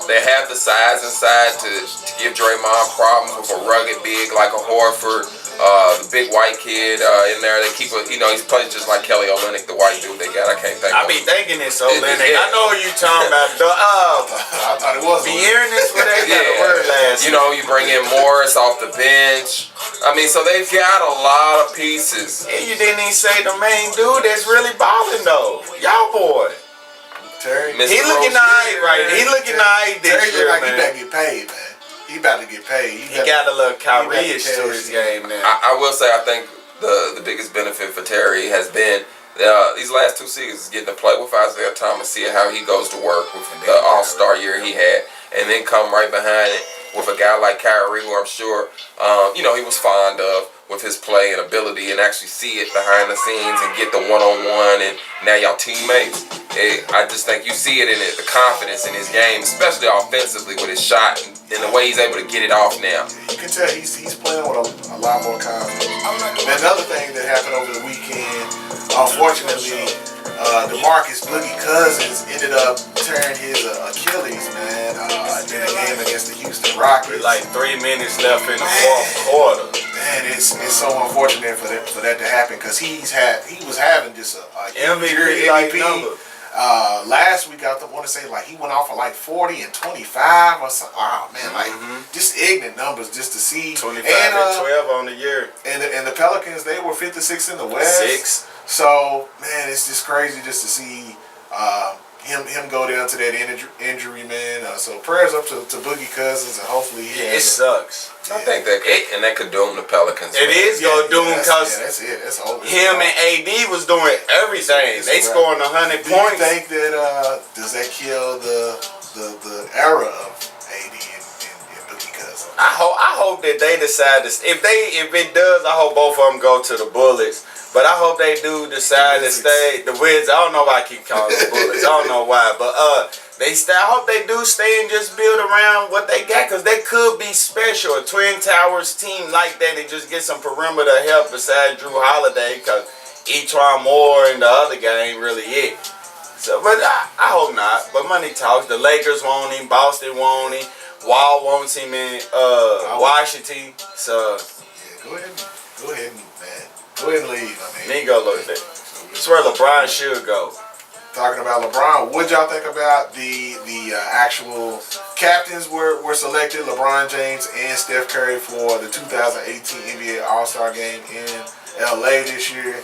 They have the size inside to give Draymond problems with a rugged big like a Horford. The big white kid in there. They keep he's playing just like Kelly Olynyk, the white dude they got. I can't think. I be thinking it's Olynyk. I know who you talking about. I thought it was. Be hearing this for they got a word last. You bring in Morris off the bench. I mean, so they've got a lot of pieces. And you didn't even say the main dude that's really balling though. Y'all boy. Terry. He looking alright, right? He looking alright this Terry year, look like man. he better get paid, man. He about to get paid. He got a little Kyrie-ish to his game now. I will say, I think the biggest benefit for Terry has been these last 2 seasons getting to play with Isaiah Thomas, see how he goes to work with the All-Star year he had, and then come right behind it with a guy like Kyrie, who I'm sure he was fond of with his play and ability, and actually see it behind the scenes and get the one-on-one, and now y'all teammates. I just think you see it in the confidence in his game, especially offensively with his shot and the way he's able to get it off now. You can tell he's playing with a lot more confidence. And another thing that happened over the weekend, unfortunately, DeMarcus Boogie Cousins ended up tearing his Achilles, man, in a game against the Houston Rockets. With like 3 minutes left in the fourth quarter. Man, it's so unfortunate for that to happen because he was having just a MVP number. Last week I want to say like he went off for like 40 and 25 or something. Oh man, like just ignorant numbers just to see. 25 and 12 on the year. And the Pelicans, they were 56 in the West. 6. So man, it's just crazy just to see him go down to that injury, man. So prayers up to Boogie Cousins, and hopefully it sucks. I think that could doom the Pelicans. It is gonna doom because that's it. That's over. Him and AD was doing everything. They scoring 100 Do points. you think that does that kill the era of AD and Boogie Cousins? I hope that they decide to. If it does, I hope both of them go to the Bullets. But I hope they do decide to stay. The Wizards. I don't know why I keep calling them Bullets. I don't know why, but they stay. I hope they do stay and just build around what they got, because they could be special. A Twin Towers team like that and just get some perimeter help besides Drew Holiday, because Etwan Moore and the other guy ain't really it. So, but I hope not. But money talks. The Lakers want him. Boston want him. Wall wants him in Washington. So yeah, go ahead, man. Go ahead and leave. I mean, he go look at that. That's where LeBron should go. Talking about LeBron, what y'all think about the actual captains were selected? LeBron James and Steph Curry for the 2018 NBA All-Star Game in LA this year.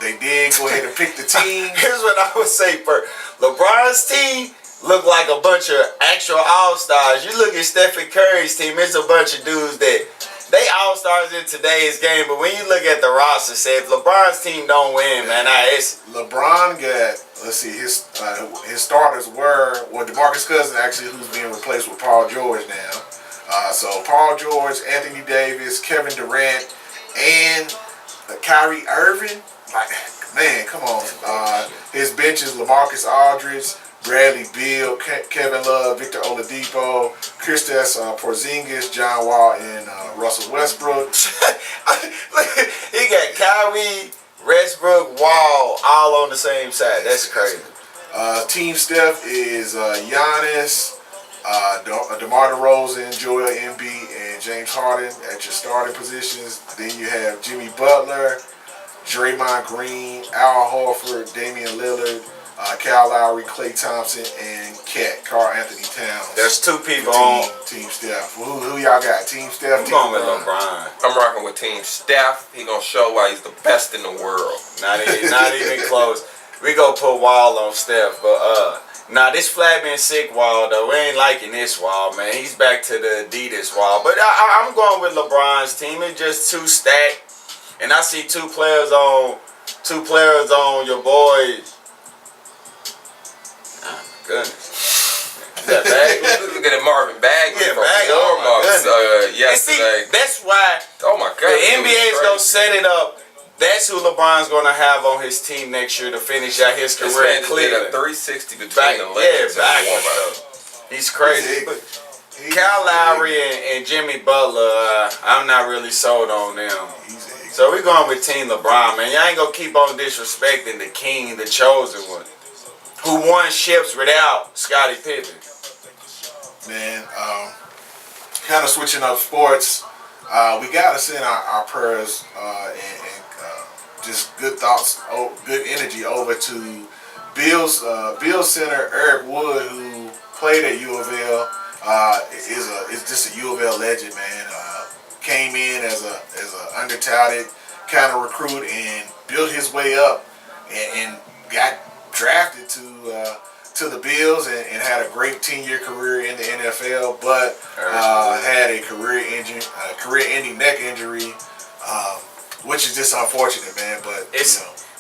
They did go ahead and pick the team. Here's what I would say first. LeBron's team look like a bunch of actual All-Stars. You look at Stephen Curry's team, it's a bunch of dudes that they All-Stars in today's game, but when you look at the roster, say if LeBron's team don't win, man, it's LeBron got, let's see, his starters were DeMarcus Cousins actually, who's being replaced with Paul George now. So Paul George, Anthony Davis, Kevin Durant, and Kyrie Irving. Like, man, come on. His bench is LaMarcus Aldridge, Bradley Beal, Kevin Love, Victor Oladipo, Kristaps Porzingis, John Wall, and Russell Westbrook. He got Kyrie, Westbrook, Wall, all on the same side. That's crazy. Team Steph is Giannis, DeMar DeRozan, Joel Embiid, and James Harden at your starting positions. Then you have Jimmy Butler, Draymond Green, Al Horford, Damian Lillard, Kyle Lowry, Klay Thompson, and Karl Anthony Towns. There's two people on Team Steph. Who y'all got? Team Steph? I'm going with LeBron. I'm rocking with Team Steph. He gonna show why he's the best in the world. Not even close. We gonna put Wall on Steph, but this flat been sick Wall though. We ain't liking this Wall, man. He's back to the Adidas Wall. But I'm going with LeBron's team. It's just too stacked, and I see two players on your boys. Goodness. That bag? Look at Marvin Bagley from Warm-Ups yesterday. See, that's why Oh my God, the NBA is going to set it up. That's who LeBron's going to have on his team next year to finish out his This career man in just did a Cleveland. 360 between the legs. He's crazy. But Kyle Lowry and Jimmy Butler, I'm not really sold on them. So we're going with Team LeBron, man. Y'all ain't going to keep on disrespecting the king, the chosen one, who won ships without Scottie Pippen. Man, kind of switching up sports, we got to send our prayers and just good thoughts, good energy over to Bills center Eric Wood, who played at U of L. Is just a U of L legend, man. Came in as a under-touted kind of recruit and built his way up and got drafted to the Bills and had a great 10-year career in the NFL, but had a career-ending neck injury, which is just unfortunate, man. But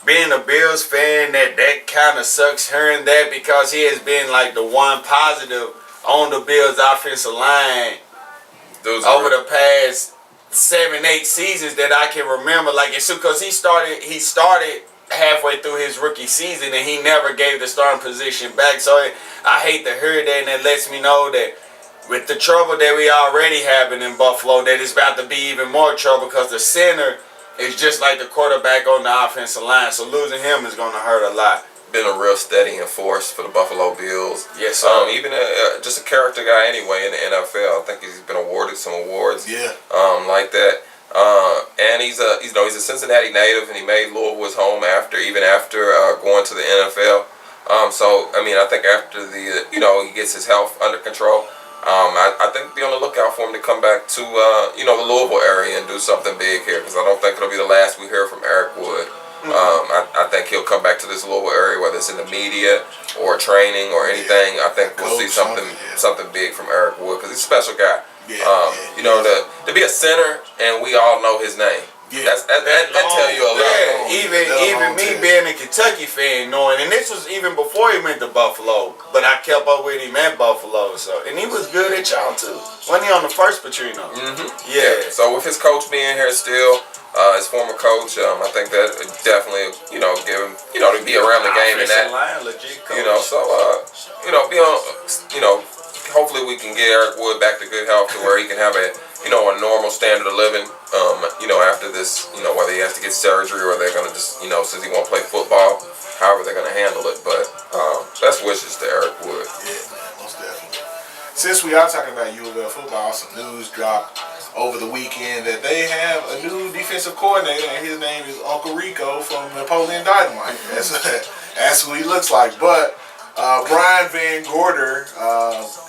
being a Bills fan, that kind of sucks hearing that, because he has been like the one positive on the Bills offensive line over the past 7-8 seasons that I can remember. Like, it's because he started halfway through his rookie season and he never gave the starting position back. So I hate to hear that, and it lets me know that with the trouble that we already having in Buffalo, that it's about to be even more trouble, because the center is just like the quarterback on the offensive line. So losing him is going to hurt a lot. Been a real steadying force for the Buffalo Bills. Yes, sir. Even just a character guy anyway in the NFL. I think he's been awarded some awards. Yeah. Like that. And he's a Cincinnati native, and he made Louisville his home even after going to the NFL. So I mean, I think after he gets his health under control. I think be on the lookout for him to come back to the Louisville area and do something big here, because I don't think it'll be the last we hear from Eric Wood. I think he'll come back to this Louisville area, whether it's in the media or training or anything. I think we'll see something big from Eric Wood, because he's a special guy. To be a center and we all know his name. Yeah. That tell you a lot. Yeah, even me being a Kentucky fan, knowing, and this was even before he went to Buffalo, but I kept up with him at Buffalo, and he was good at y'all too. Wasn't he on the first Petrino? Mm-hmm. Yeah. So with his coach being here still, his former coach, I think that definitely, give him, to be around the game and that. Legit coach. Hopefully we can get Eric Wood back to good health to where he can have a normal standard of living, after this, whether he has to get surgery or they're going to just, since he won't play football, however they're going to handle it. But best wishes to Eric Wood. Yeah, most definitely. Since we are talking about U of L football, some news dropped over the weekend that they have a new defensive coordinator, and his name is Uncle Rico from Napoleon Dynamite. That's who he looks like. But Brian Van Gorder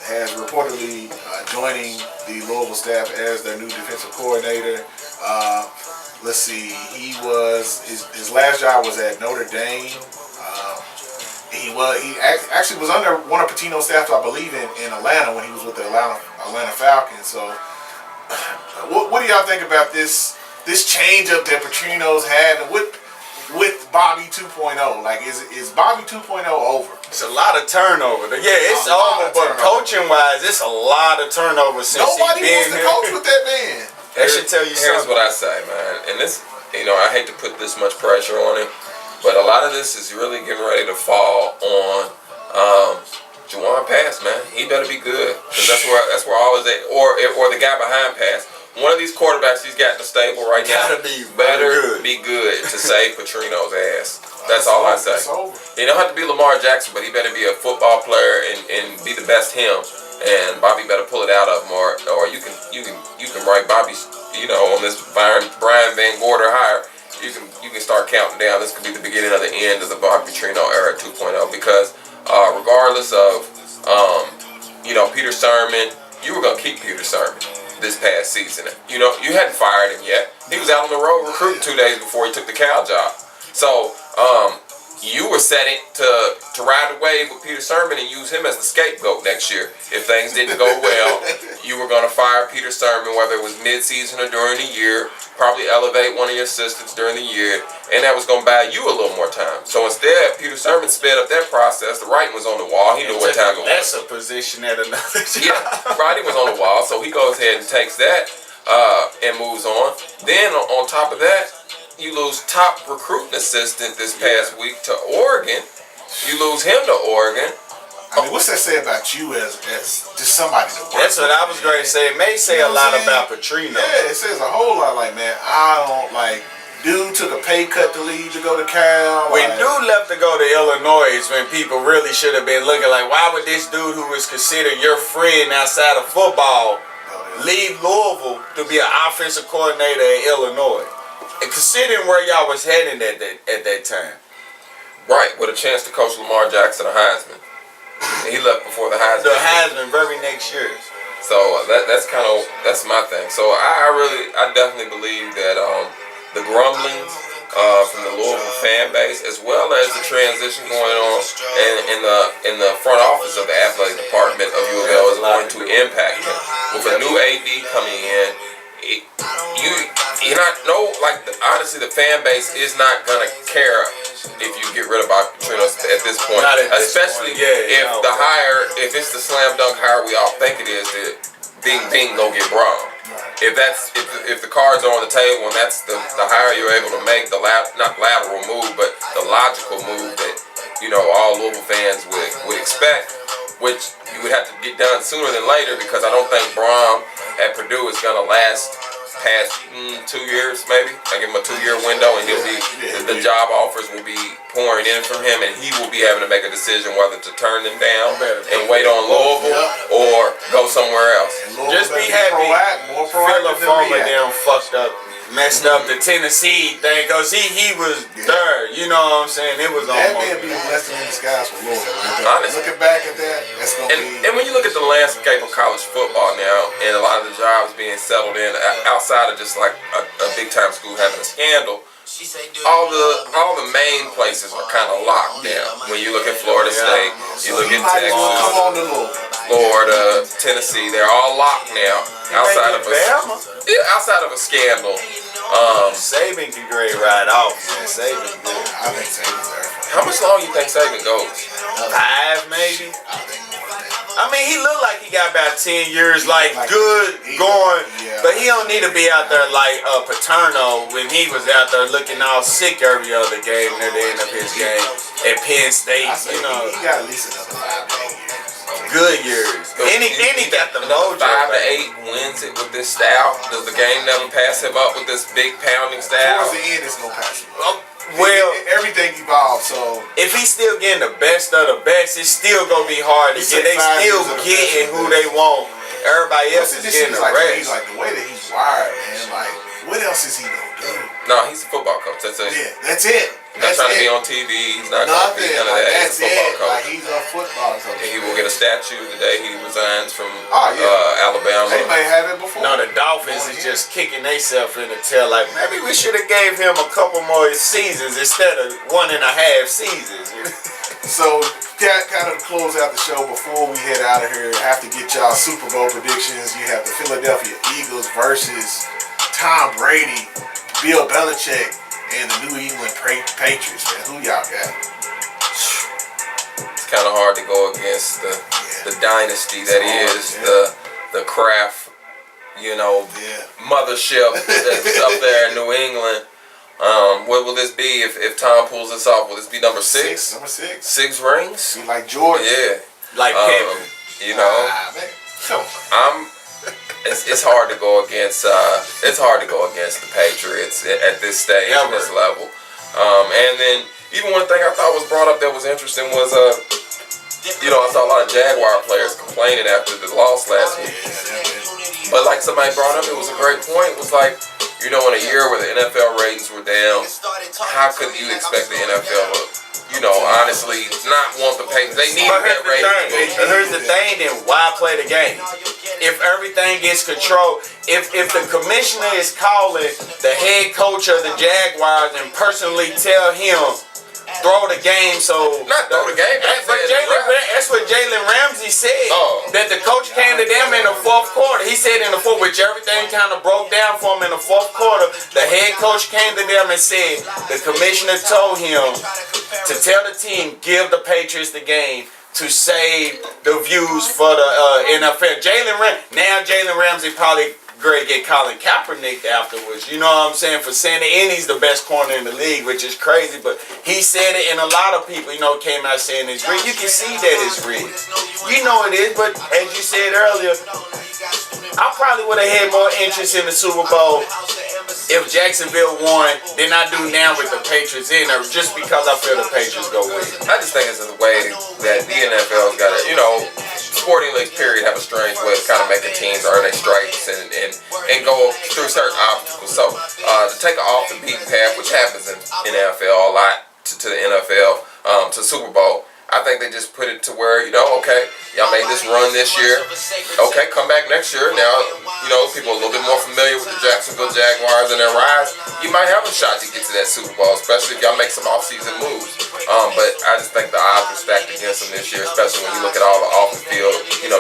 has reportedly joining the Louisville staff as their new defensive coordinator. Let's see, his last job was at Notre Dame. He actually was under one of Pitino's staff, I believe, in Atlanta when he was with the Atlanta Falcons. So, what do y'all think about this change up that Petrino's had with Bobby 2.0? Like, is Bobby 2.0 over? It's a lot of turnover. Yeah, it's over, but coaching-wise, it's a lot of turnover since Nobody he's been wants to here. coach with that man. That should tell you Here's something. what I say, man. And this, I hate to put this much pressure on him, but a lot of this is really getting ready to fall on Juwan Pass, man. He better be good, because that's where all his or the guy behind Pass. One of these quarterbacks he's got in the stable right now better be good to save Petrino's ass. That's all I say. He don't have to be Lamar Jackson, but he better be a football player and be the best him. And Bobby better pull it out of him, or you can write Bobby, on this Brian Van Gorder hire. You can start counting down. This could be the beginning of the end of the Bobby Petrino era 2.0, because regardless of Peter Sirmon, you were gonna keep Peter Sirmon this past season. You hadn't fired him yet. He was out on the road recruiting 2 days before he took the Cal job. So you were setting to ride the wave with Peter Sirmon and use him as the scapegoat next year. If things didn't go well, you were going to fire Peter Sirmon, whether it was mid-season or during the year, probably elevate one of your assistants during the year, and that was going to buy you a little more time. So instead, Peter Sirmon sped up that process. The writing was on the wall. He knew what time it was. That's a position at another job. Yeah, writing was on the wall, so he goes ahead and takes that and moves on. Then on top of that, you lose top recruiting assistant this past week to Oregon. You lose him to Oregon. I mean, what's that say about you as just somebody to work That's what I was going to say. It may say a lot about Petrino. Yeah, it says a whole lot. Like, man, I don't like. Dude took a pay cut to leave to go to Cal. When dude left to go to Illinois is when people really should have been looking like, why would this dude who was considered your friend outside of football leave Louisville to be an offensive coordinator in Illinois? And considering where y'all was heading at that time. Right, with a chance to coach Lamar Jackson a Heisman. He left before the Heisman. The Heisman very next year. So that's my thing. So I definitely believe that the grumblings from the Louisville fan base, as well as the transition going on in the front office of the athletic department of U of L, is going to impact him. With a new AD coming in, honestly, the fan base is not gonna care if you get rid of Bobby Petrino at this point. Especially if it's the slam dunk hire we all think it is, that Bing go get Braun. If the cards are on the table and that's the hire you're able to make, not lateral move, but the logical move that all Louisville fans would expect, which you would have to get done sooner than later, because I don't think Braun at Purdue is gonna last past 2 years, maybe. I give him a 2-year window, and he'll be the job offers will be pouring in from him, and he will be having to make a decision whether to turn them down and wait on Louisville or go somewhere else. Just be happy. Philip Fulmer them fucked up. Messed up the Tennessee thing, cause he was third. You know what I'm saying? It was that almost. may be a blessing in disguise for Louisville. Honestly. Looking back at that, that's gonna be. And when you look at the landscape of college football now, and a lot of the jobs being settled in outside of just like a big time school having a scandal, all the main places are kind of locked down. When you look at Florida State, you look at Texas, Come on to Louisville. Florida, Tennessee, they're all locked now. Outside of a scandal. Saban can grade right off, man. Saban good. I think Saban's there. How much longer you think Saban goes? 5 maybe. I mean, he looked like he got about 10 years, like good going, but he don't need to be out there like Paterno when he was out there looking all sick every other game near the end of his game at Penn State. He got at least another 5 to 8 years. Good years. And he got the mojo. 5 to 8 wins it with this style. Does the game never pass him up with this big pounding style? Towards the end, it's gonna pass him. Well, everything evolves. So if he's still getting the best of the best, it's still gonna be hard to get. They still getting who they want. Everybody else is getting the rest. Like the way that he's wired, man. Like, what else is he gonna do? No, he's a football coach. That's it. Yeah, that's it. He's not trying to be on TV. He's not trying to be none of that. That's He's a football it. coach. Like, he's a football coach. And he will get a statue the day he resigns from Alabama. They may have it before. No, the Dolphins is just kicking themselves in the tail. Like, maybe we should have gave him a couple more seasons instead of 1.5 seasons. So, kind of close out the show before we head out of here. I have to get y'all Super Bowl predictions. You have the Philadelphia Eagles versus Tom Brady, Bill Belichick, and the New England Patriots. Man, who y'all got? It's kind of hard to go against the dynasty that is the Kraft, mothership that's up there in New England. What will this be if Tom pulls this off? Will this be number 6? Number 6. 6 rings? Be like Jordan. Yeah. Like Pippen. Man. Come on. It's hard to go against the Patriots at this stage, at this level. And then even one thing I thought was brought up that was interesting was I saw a lot of Jaguar players complaining after the loss last week. But like somebody brought up, it was a great point. It was like, in a year where the NFL ratings were down, how could you expect the NFL to, honestly not want the Patriots? They need that rating. Here's the thing, then why play the game? If everything gets controlled, if the commissioner is calling the head coach of the Jaguars and personally tell him throw the game, not throw the game, but that's what Jalen Ramsey said. That the coach came to them in the 4th quarter. He said in the 4th, which everything kind of broke down for him in the 4th quarter. The head coach came to them and said the commissioner told him to tell the team give the Patriots the game to save the views for the NFL. Jalen Ramsey probably great get Colin Kaepernick afterwards. You know what I'm saying? For saying it, and he's the best corner in the league, which is crazy. But he said it, and a lot of people, came out saying it's rigged. You can see that it's rigged. You know it is, but as you said earlier, I probably would have had more interest in the Super Bowl if Jacksonville won than I do now with the Patriots in there, just because I feel the Patriots go win. I just think it's the way that the NFL's got to, sporting leagues, period, have a strange way of kind of making teams earn their stripes and go through certain obstacles. So to take it off the beaten path, which happens in NFL a lot to the NFL, to Super Bowl, I think they just put it to where, okay, y'all made this run this year. Okay, come back next year. Now, people are a little bit more familiar with the Jacksonville Jaguars and their rise. You might have a shot to get to that Super Bowl, especially if y'all make some off-season moves. But I just think the odds were stacked against them this year, especially when you look at all the off-the-field,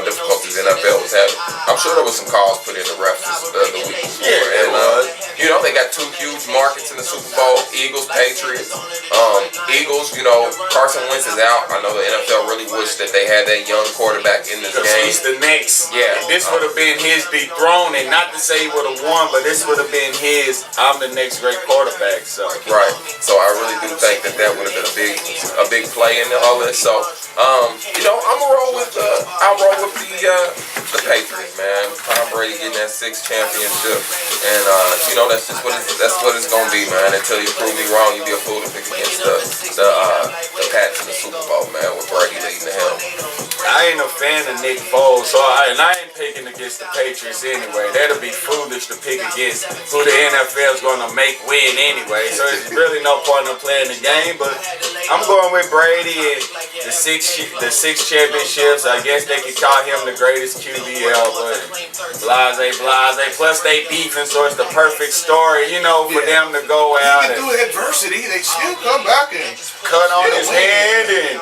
difficulties the NFL was having. I'm sure there was some calls put in the refs the week before. And, they got 2 huge markets in the Super Bowl, Eagles, Patriots. Eagles, Carson Wentz is out. I know the NFL really wished that they had that young quarterback in this game. He's the next. Yeah. This would have been his dethrone, and not to say he would have won, but this would have been his, I'm the next great quarterback. So right. So I really do think that would have been a big play in all this. So I'll roll with the Patriots, man. Tom Brady. Brady getting that 6th championship, and you know that's what it's gonna be, man. Until you prove me wrong, you be a fool to pick against the Pats in the Super Bowl, man, with Brady leading the helm. I ain't a fan of Nick Foles, so I ain't picking against the Patriots anyway. That'll be foolish to pick against who the NFL's gonna make win anyway. So there's really no point in playing the game. But I'm going with Brady and the six championships. I guess they could call him the greatest QBL, but blase. Plus they beefing, so it's the perfect story, you know, for them to go out Even and through adversity, they still come back and cut on his head and.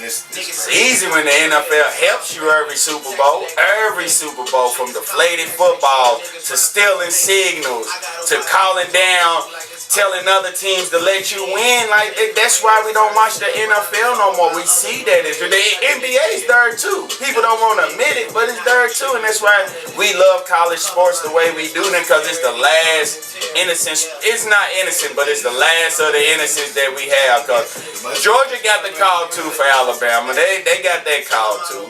it's It's easy when the NFL helps you every Super Bowl. Every Super Bowl, from deflated football to stealing signals to calling down, telling other teams to let you win. Like that's why we don't watch the NFL no more. We see that the NBA's there too. People don't want to admit it, but it's there too, and that's why we love college sports the way we do them, because it's the last innocence. It's not innocent, but it's the last of the innocence that we have. Because Georgia got the call too for Alabama. They got that call too.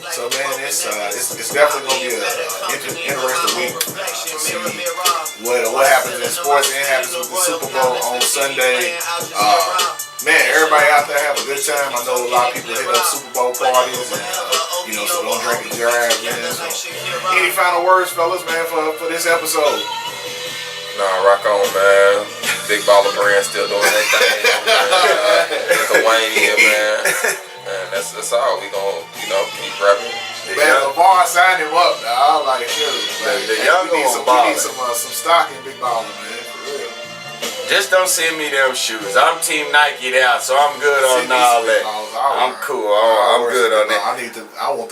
So man, it's definitely gonna be an interesting week to see what happens in sports and happens with the Super Bowl on Sunday. Man, everybody out there have a good time. I know a lot of people hit up Super Bowl parties, and so don't drink and drive, man. So, any final words, fellas, man, for this episode? Nah, rock on, man. Big Baller Brand still doing that thing. Lithuania, man. Man, that's all. We gon' keep rapping. Man, LeVar signed him up, dog. Like, shoot. The younger we one need some stock in Big Baller, man. For real. Just don't send me them shoes. I'm Team Nike out, so I'm good on all that. I'm cool. I'm good on that. I want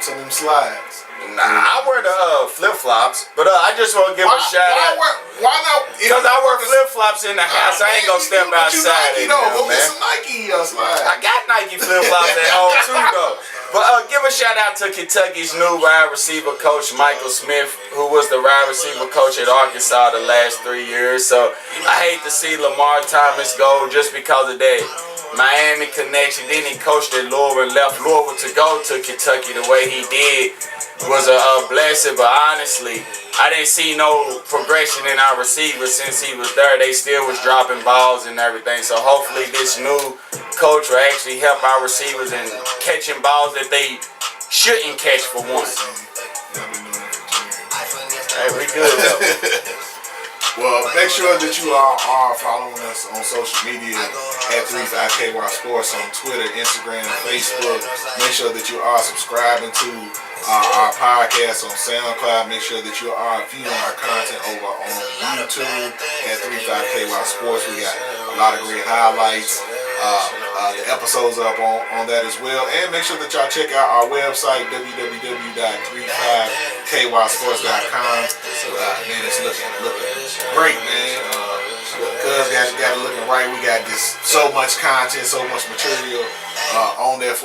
some of them slides. Nah, I wear the flip-flops, but I just want to give a shout out. Why not? Because I wear flip-flops in the house. I ain't going to step outside in there, Go get man. some Nike slides. I got Nike flip-flops at home too, though. But give a shout out to Kentucky's new wide receiver coach, Michael Smith, who was the wide receiver coach at Arkansas the last 3 years. So I hate to see Lamar Thomas go just because of that Miami connection. Then he coached at Louisville and left Louisville to go to Kentucky the way he did. Was a blessing, but honestly, I didn't see no progression in our receivers since he was there. They still was dropping balls and everything. So hopefully this new coach will actually help our receivers in catching balls that they shouldn't catch for once. Hey, we good though. Well, make sure that you are following us on social media at 35KY Sports on Twitter, Instagram, Facebook. Make sure that you are subscribing to our podcast on SoundCloud. Make sure that you are viewing our content over on YouTube at 35KY Sports. We got a lot of great highlights. The episodes up on that as well. And make sure that y'all check out our website, www.35kysports.com. Man, it's looking great, man. Cuz got it looking right. We got so much content, so much material on there for